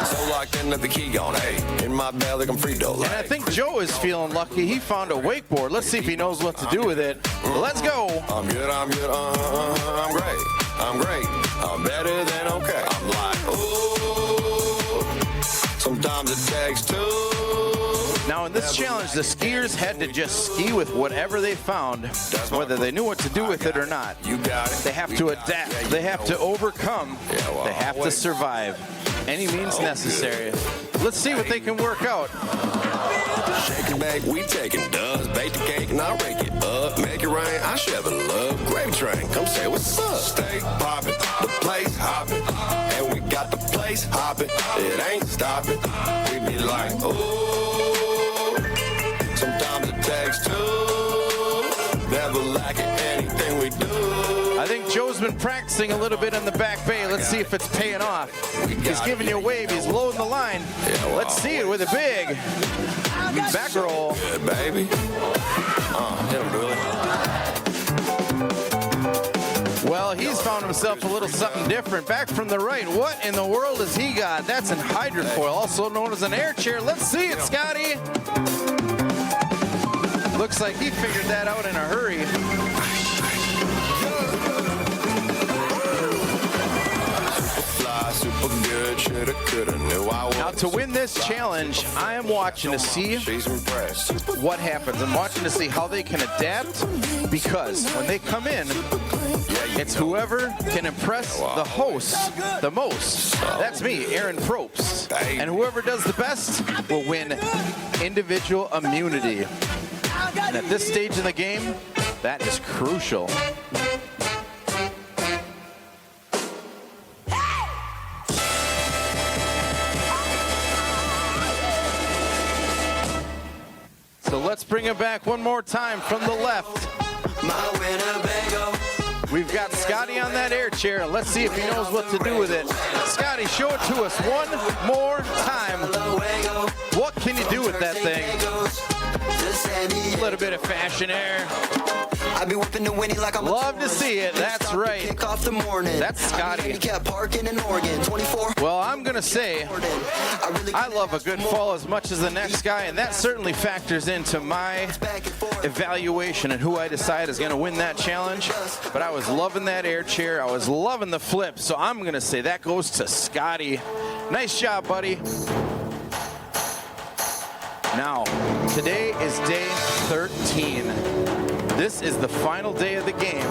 So locked in at the key on, hey, in my belly, I'm free dough.
And I think Joe is feeling lucky. He found a wakeboard. Let's see if he knows what to do with it. Let's go.
I'm good, I'm good, I'm great, I'm great, I'm better than okay. I'm like, ooh, sometimes it takes two.
Now in this challenge, the skiers had to just ski with whatever they found, whether they knew what to do with it or not.
You got it.
They have to adapt. They have to overcome. They have to survive. Any means necessary. Let's see what they can work out.
Shake and bake, we taking dubs. Bake the cake and I'll rake it up. Make it rain, I share the love. Gravy train, come say what's up. Stay poppin', the place hoppin'. And we got the place hoppin'. It ain't stoppin'. We be like, ooh. Sometimes it takes two. Never lacking anything we do.
I think Joe's been practicing a little bit in the back bay. Let's see if it's paying off. He's giving you a wave. He's loading the line. Let's see it with a big back roll.
Good, baby. Hit him, Billy.
Well, he's found himself a little something different. Back from the right. What in the world has he got? That's an hydrofoil, also known as an air chair. Let's see it, Scotty. Looks like he figured that out in a hurry.
Super good, shoulda, coulda, knew I would.
Now to win this challenge, I am watching to see what happens. I'm watching to see how they can adapt, because when they come in, it's whoever can impress the hosts the most. That's me, Aaron Probst. And whoever does the best will win individual immunity. And at this stage in the game, that is crucial. So let's bring it back one more time from the left.
My Winnebago
We've got Scotty on that air chair. Let's see if he knows what to do with it. Scotty, show it to us one more time. What can you do with that thing? A little bit of fashion air.
I be whipping the Winnie like I'm
Love to see it. That's right.
Kick off the morning.
That's Scotty.
Kept parking in Oregon. 24.
Well, I'm going to say I love a good fall as much as the next guy, and that certainly factors into my evaluation and who I decide is going to win that challenge. But I was loving that air chair. I was loving the flip, so I'm going to say that goes to Scotty. Nice job, buddy. Now, today is day 13. This is the final day of the game.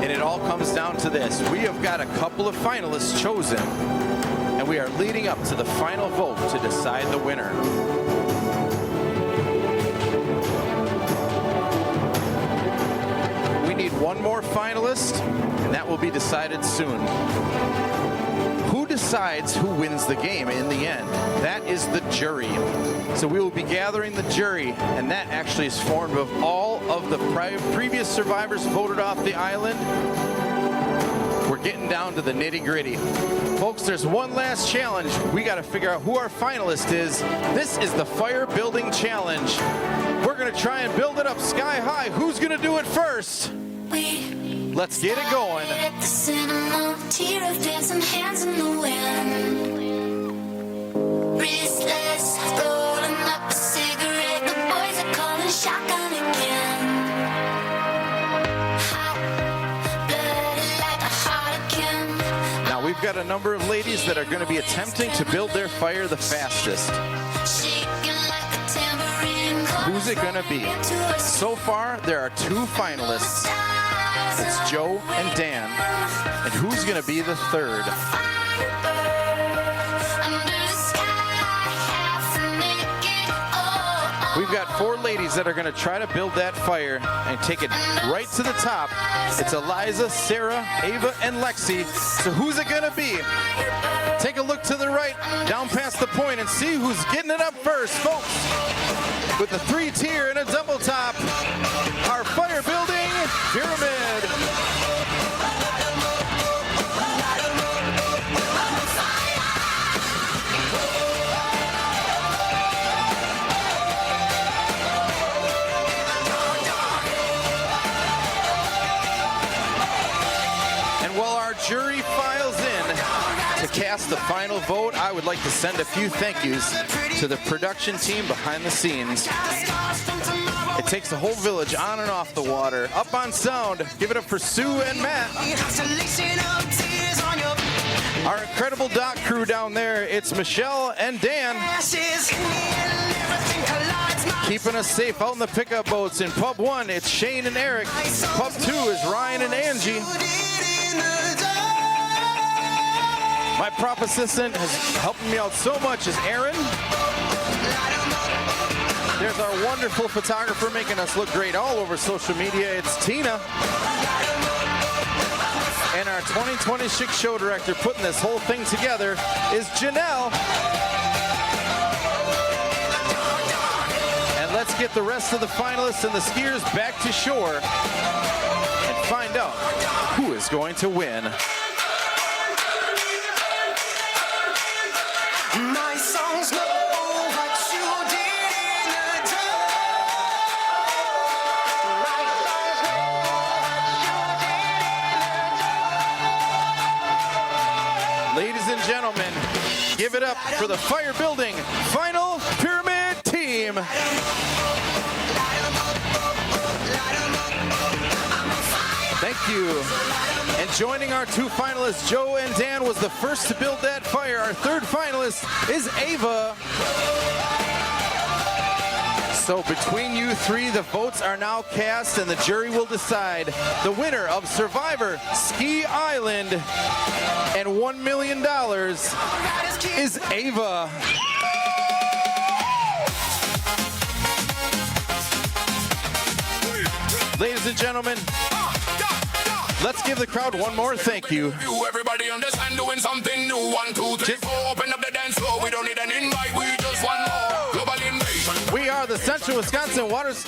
And it all comes down to this. We have got a couple of finalists chosen, and we are leading up to the final vote to decide the winner. We need one more finalist, and that will be decided soon. Who decides who wins the game in the end? That is the jury. So we will be gathering the jury, and that actually is formed of all of the previous survivors voted off the island. We're getting down to the nitty-gritty. Folks, there's one last challenge. We got to figure out who our finalist is. This is the fire building challenge. We're going to try and build it up sky high. Who's going to do it first? Let's get it going.
At the cinema, tear of dancing hands in the wind. Restless, rolling up a cigarette. The boys are calling shotgun again. Hot blooded like a harlequin.
Now we've got a number of ladies that are going to be attempting to build their fire the fastest.
Shaking like a tambourine.
Who's it going to be? So far, there are two finalists. It's Joe and Dan. And who's going to be the third? We've got four ladies that are going to try to build that fire and take it right to the top. It's Eliza, Sarah, Ava, and Lexi. So who's it going to be? Take a look to the right, down past the point, and see who's getting it up first, folks. With a 3-tier and a double top, our fire building pyramid. And while our jury files in to cast the final vote, I would like to send a few thank yous to the production team behind the scenes. It takes a whole village on and off the water. Up on sound, give it up for Sue and Matt. Our incredible dock crew down there, it's Michelle and Dan. Keeping us safe out in the pickup boats. In Pub 1, it's Shane and Eric. Pub 2 is Ryan and Angie. My prop assistant has helped me out so much is Aaron. There's our wonderful photographer making us look great all over social media. It's Tina. And our 2026 show director putting this whole thing together is Janelle. And let's get the rest of the finalists and the skiers back to shore and find out who is going to win.
My songs know what you did in the dark.
Ladies and gentlemen, give it up for the fire building final pyramid team. Thank you. And joining our two finalists, Joe and Dan, was the first to build that fire. Our third finalist is Ava. So between you three, the votes are now cast and the jury will decide the winner of Survivor Ski Island. And $1 million is Ava. Ladies and gentlemen, let's give the crowd one more thank you.
Everybody understand doing something new. 1, 2, 3, 4. Open up the dance floor. We don't need an invite. We just want more. Global invasion.
We are the the Central Wisconsin Waters.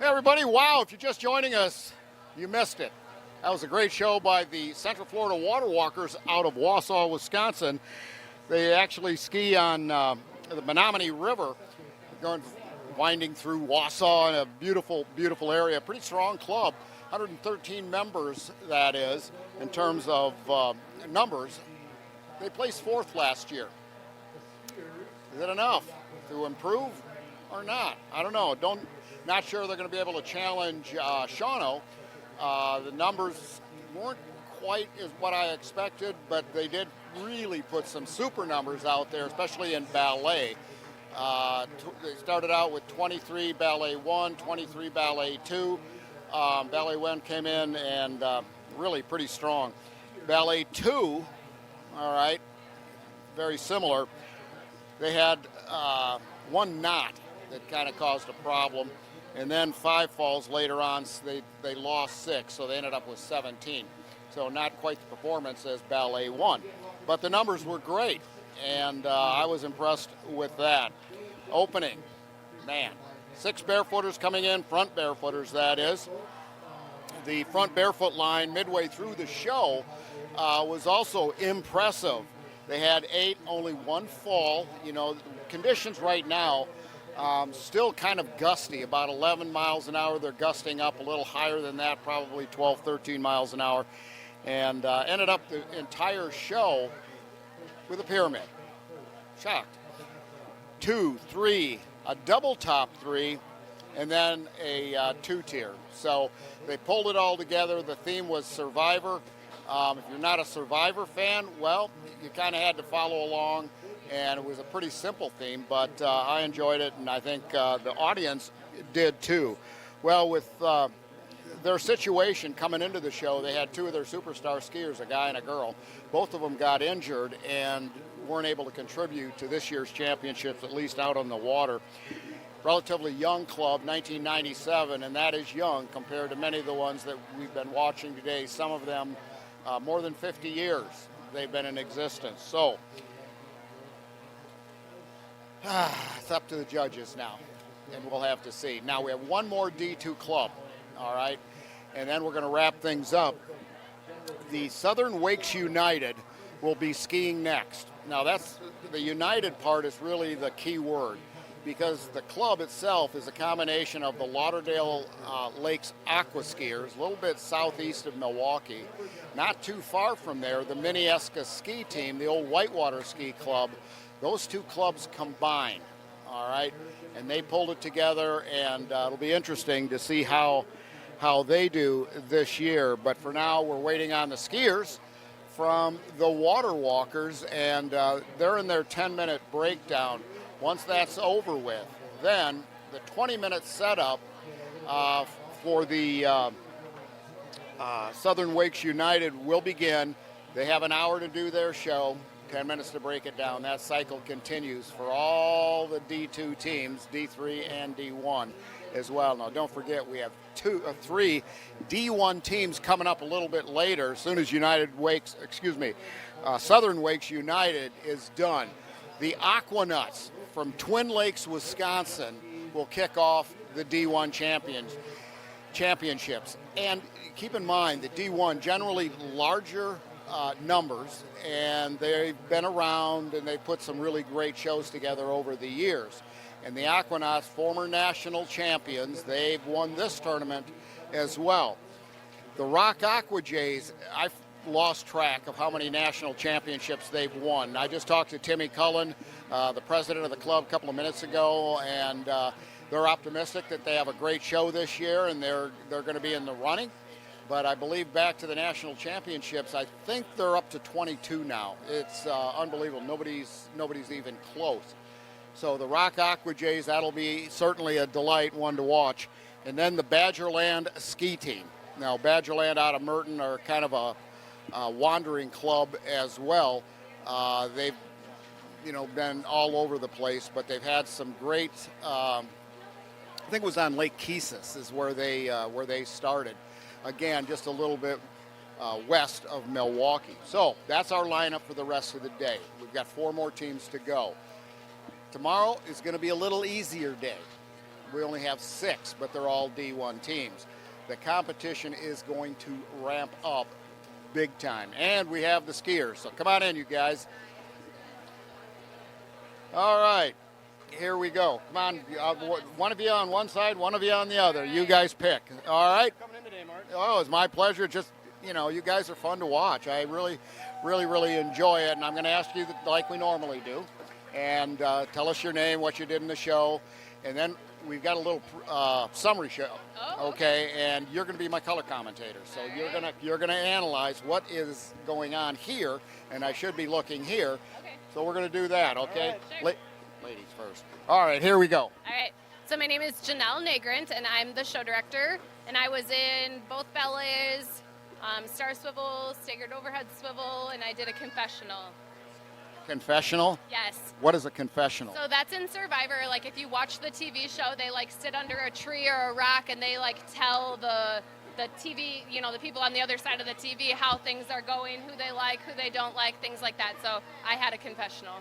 Hey everybody, wow, if you're just joining us, you missed it. That was a great show by the Central Florida Water Walkers out of Wausau, Wisconsin. They actually ski on the Menominee River, winding through Wausau in a beautiful, beautiful area. Pretty strong club, 113 members that is, in terms of numbers. They placed 4th last year. Is it enough to improve or not? I don't know. Not sure they're going to be able to challenge Shawano. The numbers weren't quite as what I expected, but they did really put some super numbers out there, especially in ballet. They started out with 23 ballet 1, 23 ballet 2. Ballet 1 came in and really pretty strong. Ballet 2, all right, very similar. They had one knot that kind of caused a problem. And then 5 falls later on, they lost 6, so they ended up with 17. So not quite the performance as Ballet 1. But the numbers were great, and I was impressed with that. Opening, man, 6 barefooters coming in, front barefooters that is. The front barefoot line midway through the show was also impressive. They had 8, only 1 fall. You know, conditions right now, still kind of gusty, about 11 miles an hour. They're gusting up a little higher than that, probably 12, 13 miles an hour. And ended up the entire show with a pyramid. Shocked. 2, 3, a double top 3, and then a 2-tier. So they pulled it all together. The theme was Survivor. If you're not a Survivor fan, well, you kind of had to follow along. And it was a pretty simple theme, but I enjoyed it, and I think the audience did too. Well, with their situation coming into the show, they had 2 of their superstar skiers, a guy and a girl. Both of them got injured and weren't able to contribute to this year's championships, at least out on the water. Relatively young club, 1997, and that is young compared to many of the ones that we've been watching today. Some of them more than 50 years they've been in existence. So it's up to the judges now, and we'll have to see. Now we have one more D2 club, all right, and then we're going to wrap things up. The Southern Wakes United will be skiing next. Now that's the United part is really the key word, because the club itself is a combination of the Lauderdale Lakes Aqua Skiers, a little bit southeast of Milwaukee. Not too far from there, the Minneska ski team, the old Whitewater Ski Club. Those 2 clubs combined, all right, and they pulled it together, and it'll be interesting to see how they do this year. But for now, we're waiting on the skiers from the Water Walkers, and they're in their 10-minute breakdown. Once that's over with, then the 20-minute setup for the Southern Wakes United will begin. They have an hour to do their show. 10 minutes to break it down. That cycle continues for all the D2 teams, D3 and D1. as well. Now, don't forget, we have three D1 teams coming up a little bit later, as soon as Southern Wakes United is done. The Aquanuts from Twin Lakes, Wisconsin, will kick off the D1 championships. And keep in mind that D1 generally larger numbers, and they've been around and they've put some really great shows together over the years. And the Aquanauts, former national champions, they've won this tournament as well. The Rock Aqua Jays, I've lost track of how many national championships they've won. I just talked to Timmy Cullen, the president of the club, a couple of minutes ago, and they're optimistic that they have a great show this year and they're going to be in the running. But I believe back to the national championships, I think they're up to 22 now. It's unbelievable. Nobody's even close. So the Rock Aqua Jays, that'll be certainly a delight, one to watch. And then the Badgerland ski team. Now, Badgerland out of Merton are kind of a wandering club as well. They've, been all over the place, but they've had some great. I think it was on Lake Kesis is where they started. Again, just a little bit west of Milwaukee. So that's our lineup for the rest of the day. We've got 4 more teams to go. Tomorrow is going to be a little easier day. We only have 6, but they're all D1 teams. The competition is going to ramp up big time. And we have the skiers. So come on in, you guys. All right. Here we go. Come on. One of you on one side, one of you on the other. You guys pick. All right?
Coming in today, Mark.
Oh, it's my pleasure. Just, you guys are fun to watch. I really, really, really enjoy it. And I'm going to ask you like we normally do. And tell us your name, what you did in the show. And then we've got a little summary show.
Oh,
okay. And you're going to be my color commentator. So you're gonna analyze what is going on here. And I should be looking here.
Okay.
So we're going to do that, okay?
Sure.
Ladies first. All right, here we go.
All right. So my name is Janelle Nagrant, and I'm the show director. And I was in both ballets, Star Swivel, Staggered Overhead Swivel, and I did a confessional.
Confessional?
Yes.
What is a confessional?
So that's in Survivor. Like if you watch the TV show, they like sit under a tree or a rock, and they like tell the TV, the people on the other side of the TV how things are going, who they like, who they don't like, things like that. So I had a confessional.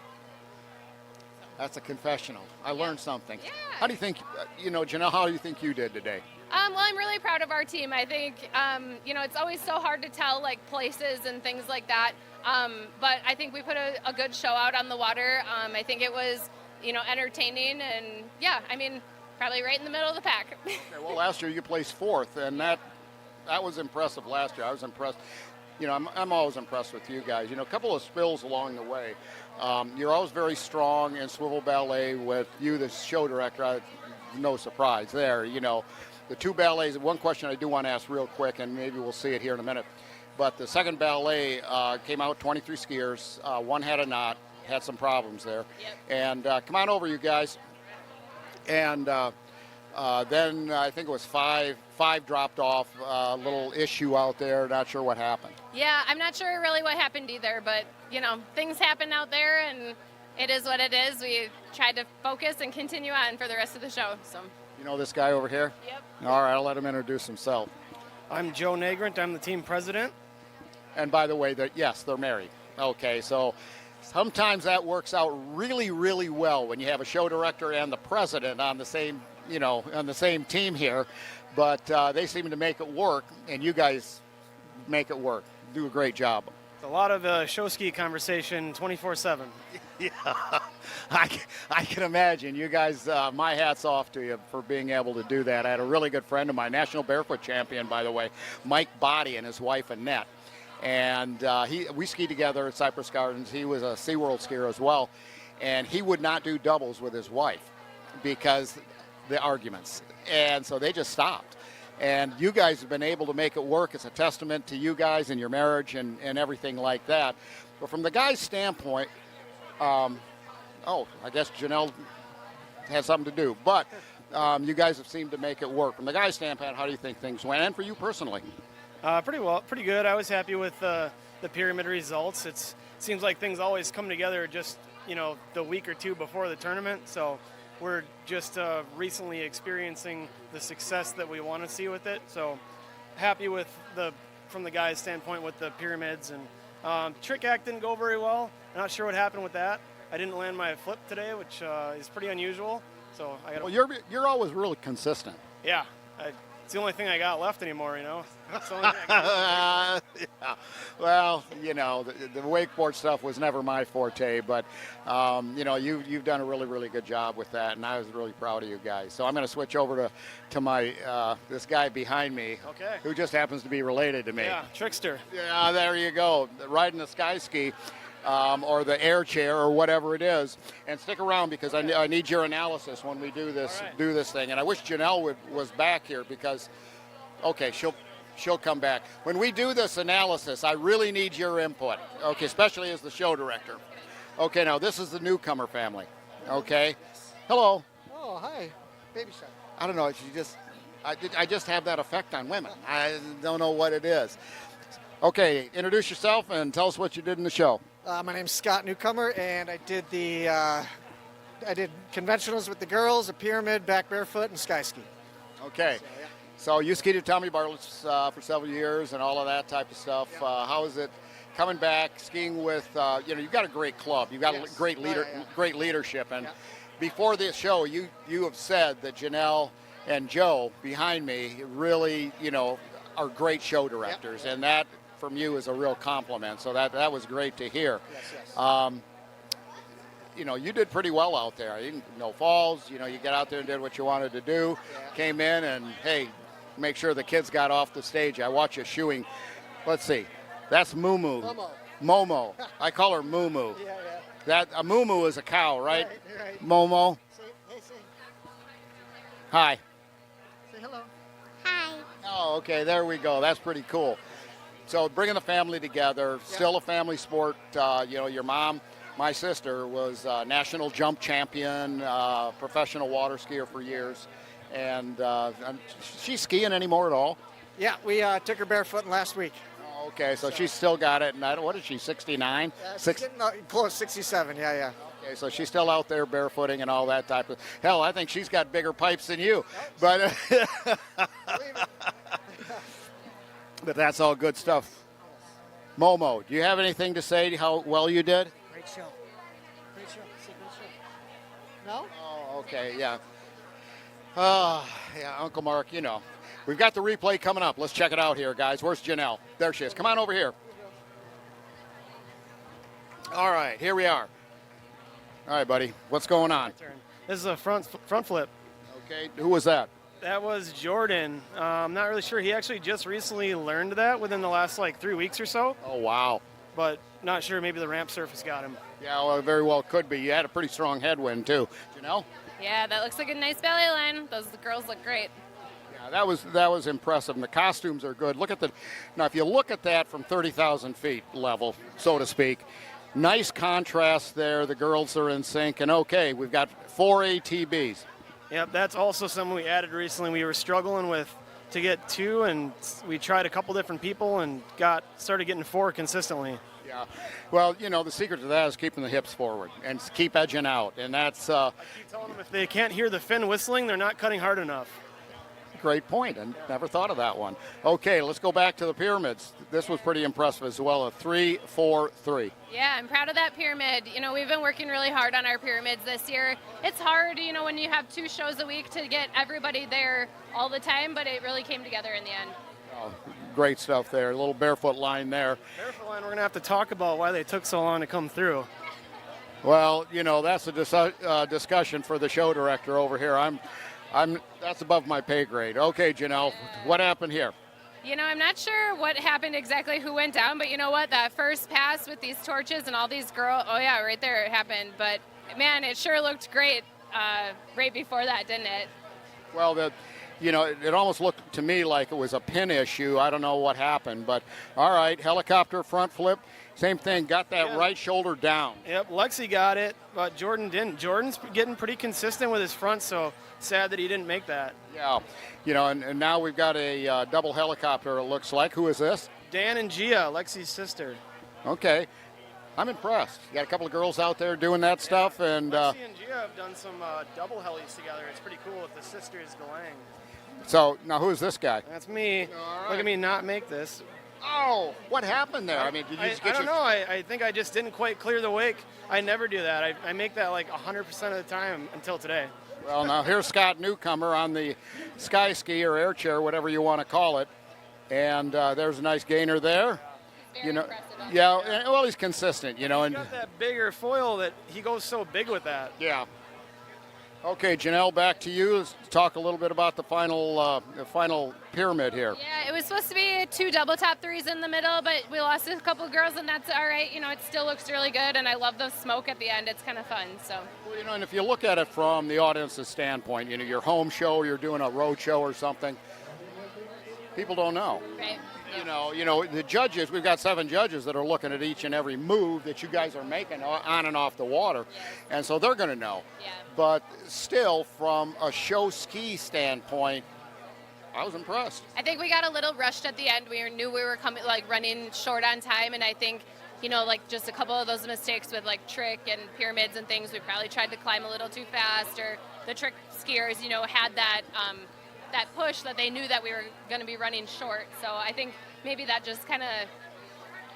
That's a confessional. I learned something.
Yeah.
How do you think, Janelle, how do you think you did today?
Well, I'm really proud of our team. I think, it's always so hard to tell, like, places and things like that. But I think we put a good show out on the water. I think it was, entertaining. And, yeah, probably right in the middle of the pack.
Okay, well, last year you placed 4th, and that was impressive last year. I was impressed. I'm always impressed with you guys. A couple of spills along the way. You're always very strong in swivel ballet with you, the show director. No surprise there. The 2 ballets, one question I do want to ask real quick, and maybe we'll see it here in a minute. But the second ballet came out 23 skiers. One had a knot, had some problems there.
Yep.
And come on over, you guys. And then I think it was 5 dropped off, a little issue out there. Not sure what happened.
Yeah, I'm not sure really what happened either, but, things happen out there, and it is what it is. We tried to focus and continue on for the rest of the show. So.
You know this guy over here?
Yep.
All right, I'll let him introduce himself.
I'm Joe Nagrant. I'm the team president.
And by the way, they're married. Okay, so sometimes that works out really, really well when you have a show director and the president on the same, on the same team here. But they seem to make it work, and you guys make it work. Do a great job.
It's a lot of show ski conversation 24/7.
Yeah, I can imagine. You guys, my hat's off to you for being able to do that. I had a really good friend of mine, national barefoot champion, by the way, Mike Body, and his wife Annette. And we skied together at Cypress Gardens. He was a SeaWorld skier as well. And he would not do doubles with his wife because the arguments. And so they just stopped. And you guys have been able to make it work. It's a testament to you guys and your marriage and everything like that. But from the guy's standpoint, I guess Janelle has something to do. But you guys have seemed to make it work. From the guy's standpoint, how do you think things went? And for you personally?
Pretty well, pretty good. I was happy with the pyramid results. It seems like things always come together just, the week or two before the tournament. So we're just recently experiencing the success that we want to see with it. So happy with from the guys' standpoint with the pyramids. And trick act didn't go very well. I'm not sure what happened with that. I didn't land my flip today, which is pretty unusual. So I got.
Well, you're always really consistent.
Yeah, it's the only thing I got left anymore. That's the only thing I got.
Yeah. Well, the wakeboard stuff was never my forte, but you've done a really, really good job with that, and I was really proud of you guys. So I'm going to switch over to my this guy behind me,
Okay.
who just happens to be related to me.
Yeah, trickster.
Yeah, there you go, riding the sky ski. Or the air chair or whatever it is, and stick around because I need your analysis when we do this thing. And I wish Janelle was back here because, okay, she'll come back. When we do this analysis, I really need your input. Okay, especially as the show director. Okay, now this is the newcomer family. Okay, hello.
Oh, hi, baby shark.
I don't know. I just have that effect on women. I don't know what it is. Okay, introduce yourself and tell us what you did in the show.
My name's Scott Newcomer, and I did I did conventionals with the girls, a pyramid, back barefoot, and sky ski.
Okay. So you skied at Tommy Bartlett's for several years and all of that type of stuff. How is it coming back skiing with? You've got a great club. You've got a great great leadership. And before this show, you have said that Janelle and Joe behind me really are great show directors, and that from you is a real compliment. So that was great to hear.
Yes.
You did pretty well out there. No falls. You get out there and did what you wanted to do.
Yeah.
Came in and hey, make sure the kids got off the stage. I watch you shooing. Let's see. That's Moo. Momo. I call her Moo.
Yeah.
That a Moo is a cow, right?
Right.
Momo.
Say
Hi.
Say hello.
Hi.
Oh, okay. There we go. That's pretty cool. So bringing the family together, still a family sport. Your mom, my sister, was national jump champion, professional water skier for years. And she's skiing anymore at all?
Yeah, we took her barefooting last week.
Oh, okay, so she's still got it. And what is she, 69?
She's getting close, 67, yeah.
Okay, so she's still out there barefooting and all that type of. Hell, I think she's got bigger pipes than you. But. But that's all good stuff. Momo, do you have anything to say to how well you did?
Great show. Great show. No?
Oh, okay, yeah. Yeah, Uncle Mark, We've got the replay coming up. Let's check it out here, guys. Where's Janelle? There she is. Come on over here. All right, here we are. All right, buddy. What's going on?
This is a front flip.
Okay, who was that?
That was Jordan. I'm not really sure. He actually just recently learned that within the last 3 weeks or so.
Oh, wow.
But not sure. Maybe the ramp surface got him.
Yeah, well, very well could be. You had a pretty strong headwind, too. Janelle?
Yeah, that looks like a nice belly line. Those girls look great.
Yeah, that was impressive. And the costumes are good. Now, if you look at that from 30,000 feet level, so to speak, nice contrast there. The girls are in sync. And, okay, we've got 4 ATBs.
Yep, that's also something we added recently. We were struggling to get 2, and we tried a couple different people and started getting 4 consistently.
Yeah, well, the secret to that is keeping the hips forward and keep edging out, and that's.
I keep telling them if they can't hear the fin whistling, they're not cutting hard enough.
Great point, and never thought of that one. Okay, let's go back to the pyramids. This was pretty impressive as well, a 3-4-3.
Yeah, I'm proud of that pyramid. We've been working really hard on our pyramids this year. It's hard, when you have 2 shows a week to get everybody there all the time, but it really came together in the end.
Oh, great stuff there. A little barefoot line there.
Barefoot line, we're going to have to talk about why they took so long to come through.
Well, that's a discussion for the show director over here. That's above my pay grade. Okay, Janelle, what happened here?
I'm not sure what happened exactly, who went down, but you know what? That first pass with these torches and all these girls, oh yeah, right there it happened. But man, it sure looked great right before that, didn't it?
Well, it almost looked to me like it was a pin issue. I don't know what happened, but all right, helicopter front flip. Same thing, got that right shoulder down.
Yep, Lexi got it, but Jordan didn't. Jordan's getting pretty consistent with his front, so sad that he didn't make that.
Yeah, and now we've got a double helicopter, it looks like. Who is this?
Dan and Gia, Lexi's sister.
Okay. I'm impressed. You got a couple of girls out there doing that stuff, and
Lexi and Gia have done some double helis together. It's pretty cool with the sisters Delang.
so now who's this guy?
That's me. Look at me not make this.
Oh, what happened there? I mean, did you just
I
get
don't know. I think I just didn't quite clear the wake. I never do that. I make that like 100% of the time until today.
Well, now here's Scott Newcomer on the sky ski or air chair, whatever you want to call it, and there's a nice gainer there. You know, yeah. Well, he's consistent. You know,
He's got that bigger foil that he goes so big with that.
Yeah. Okay, Janelle, back to you. Let's talk a little bit about the final pyramid here.
Yeah, it was supposed to be 2 double top threes in the middle, but we lost a couple girls, and that's all right. You know, it still looks really good, and I love the smoke at the end. It's kind of fun. So.
Well, you know, and if you look at it from the audience's standpoint, you know, your home show, you're doing a road show or something, people don't know.
Right.
You know, the judges, we've got 7 judges that are looking at each and every move that you guys are making on and off the water. And so they're going to know.
Yeah.
But still, from a show ski standpoint, I was impressed.
I think we got a little rushed at the end. We knew we were coming, like running short on time, and I think, you know, like just a couple of those mistakes with like trick and pyramids and things. We probably tried to climb a little too fast, or the trick skiers, you know, had that that push that they knew that we were going to be running short. So I think maybe that just kind of,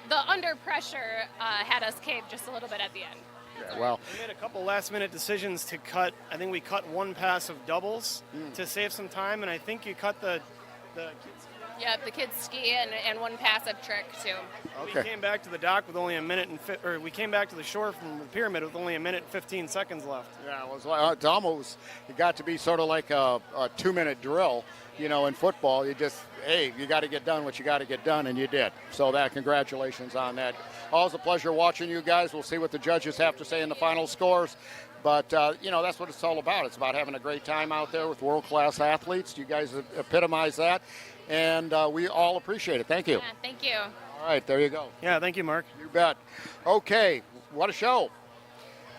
the under pressure had us cave just a little bit at the end.
Yeah, well,
we made a couple last-minute decisions to cut. I think we cut 1 pass of doubles to save some time, and I think you cut the kids.
Yeah, the kids ski and 1 pass of trick too.
We came back to the dock with only a minute and we came back to the shore from the pyramid with only a minute and 15 seconds left.
Yeah, it was like, it's almost, it got to be sort of like a 2-minute drill. You know, in football, you just, hey, you got to get done what you got to get done, and you did. So congratulations on that. Always a pleasure watching you guys. We'll see what the judges have to say in the final scores. But, you know, that's what it's all about. It's about having a great time out there with world-class athletes. You guys epitomize that, and we all appreciate it. Thank you.
Yeah, thank you.
All right, there you go.
Yeah, thank you, Mark.
You bet. Okay, what a show.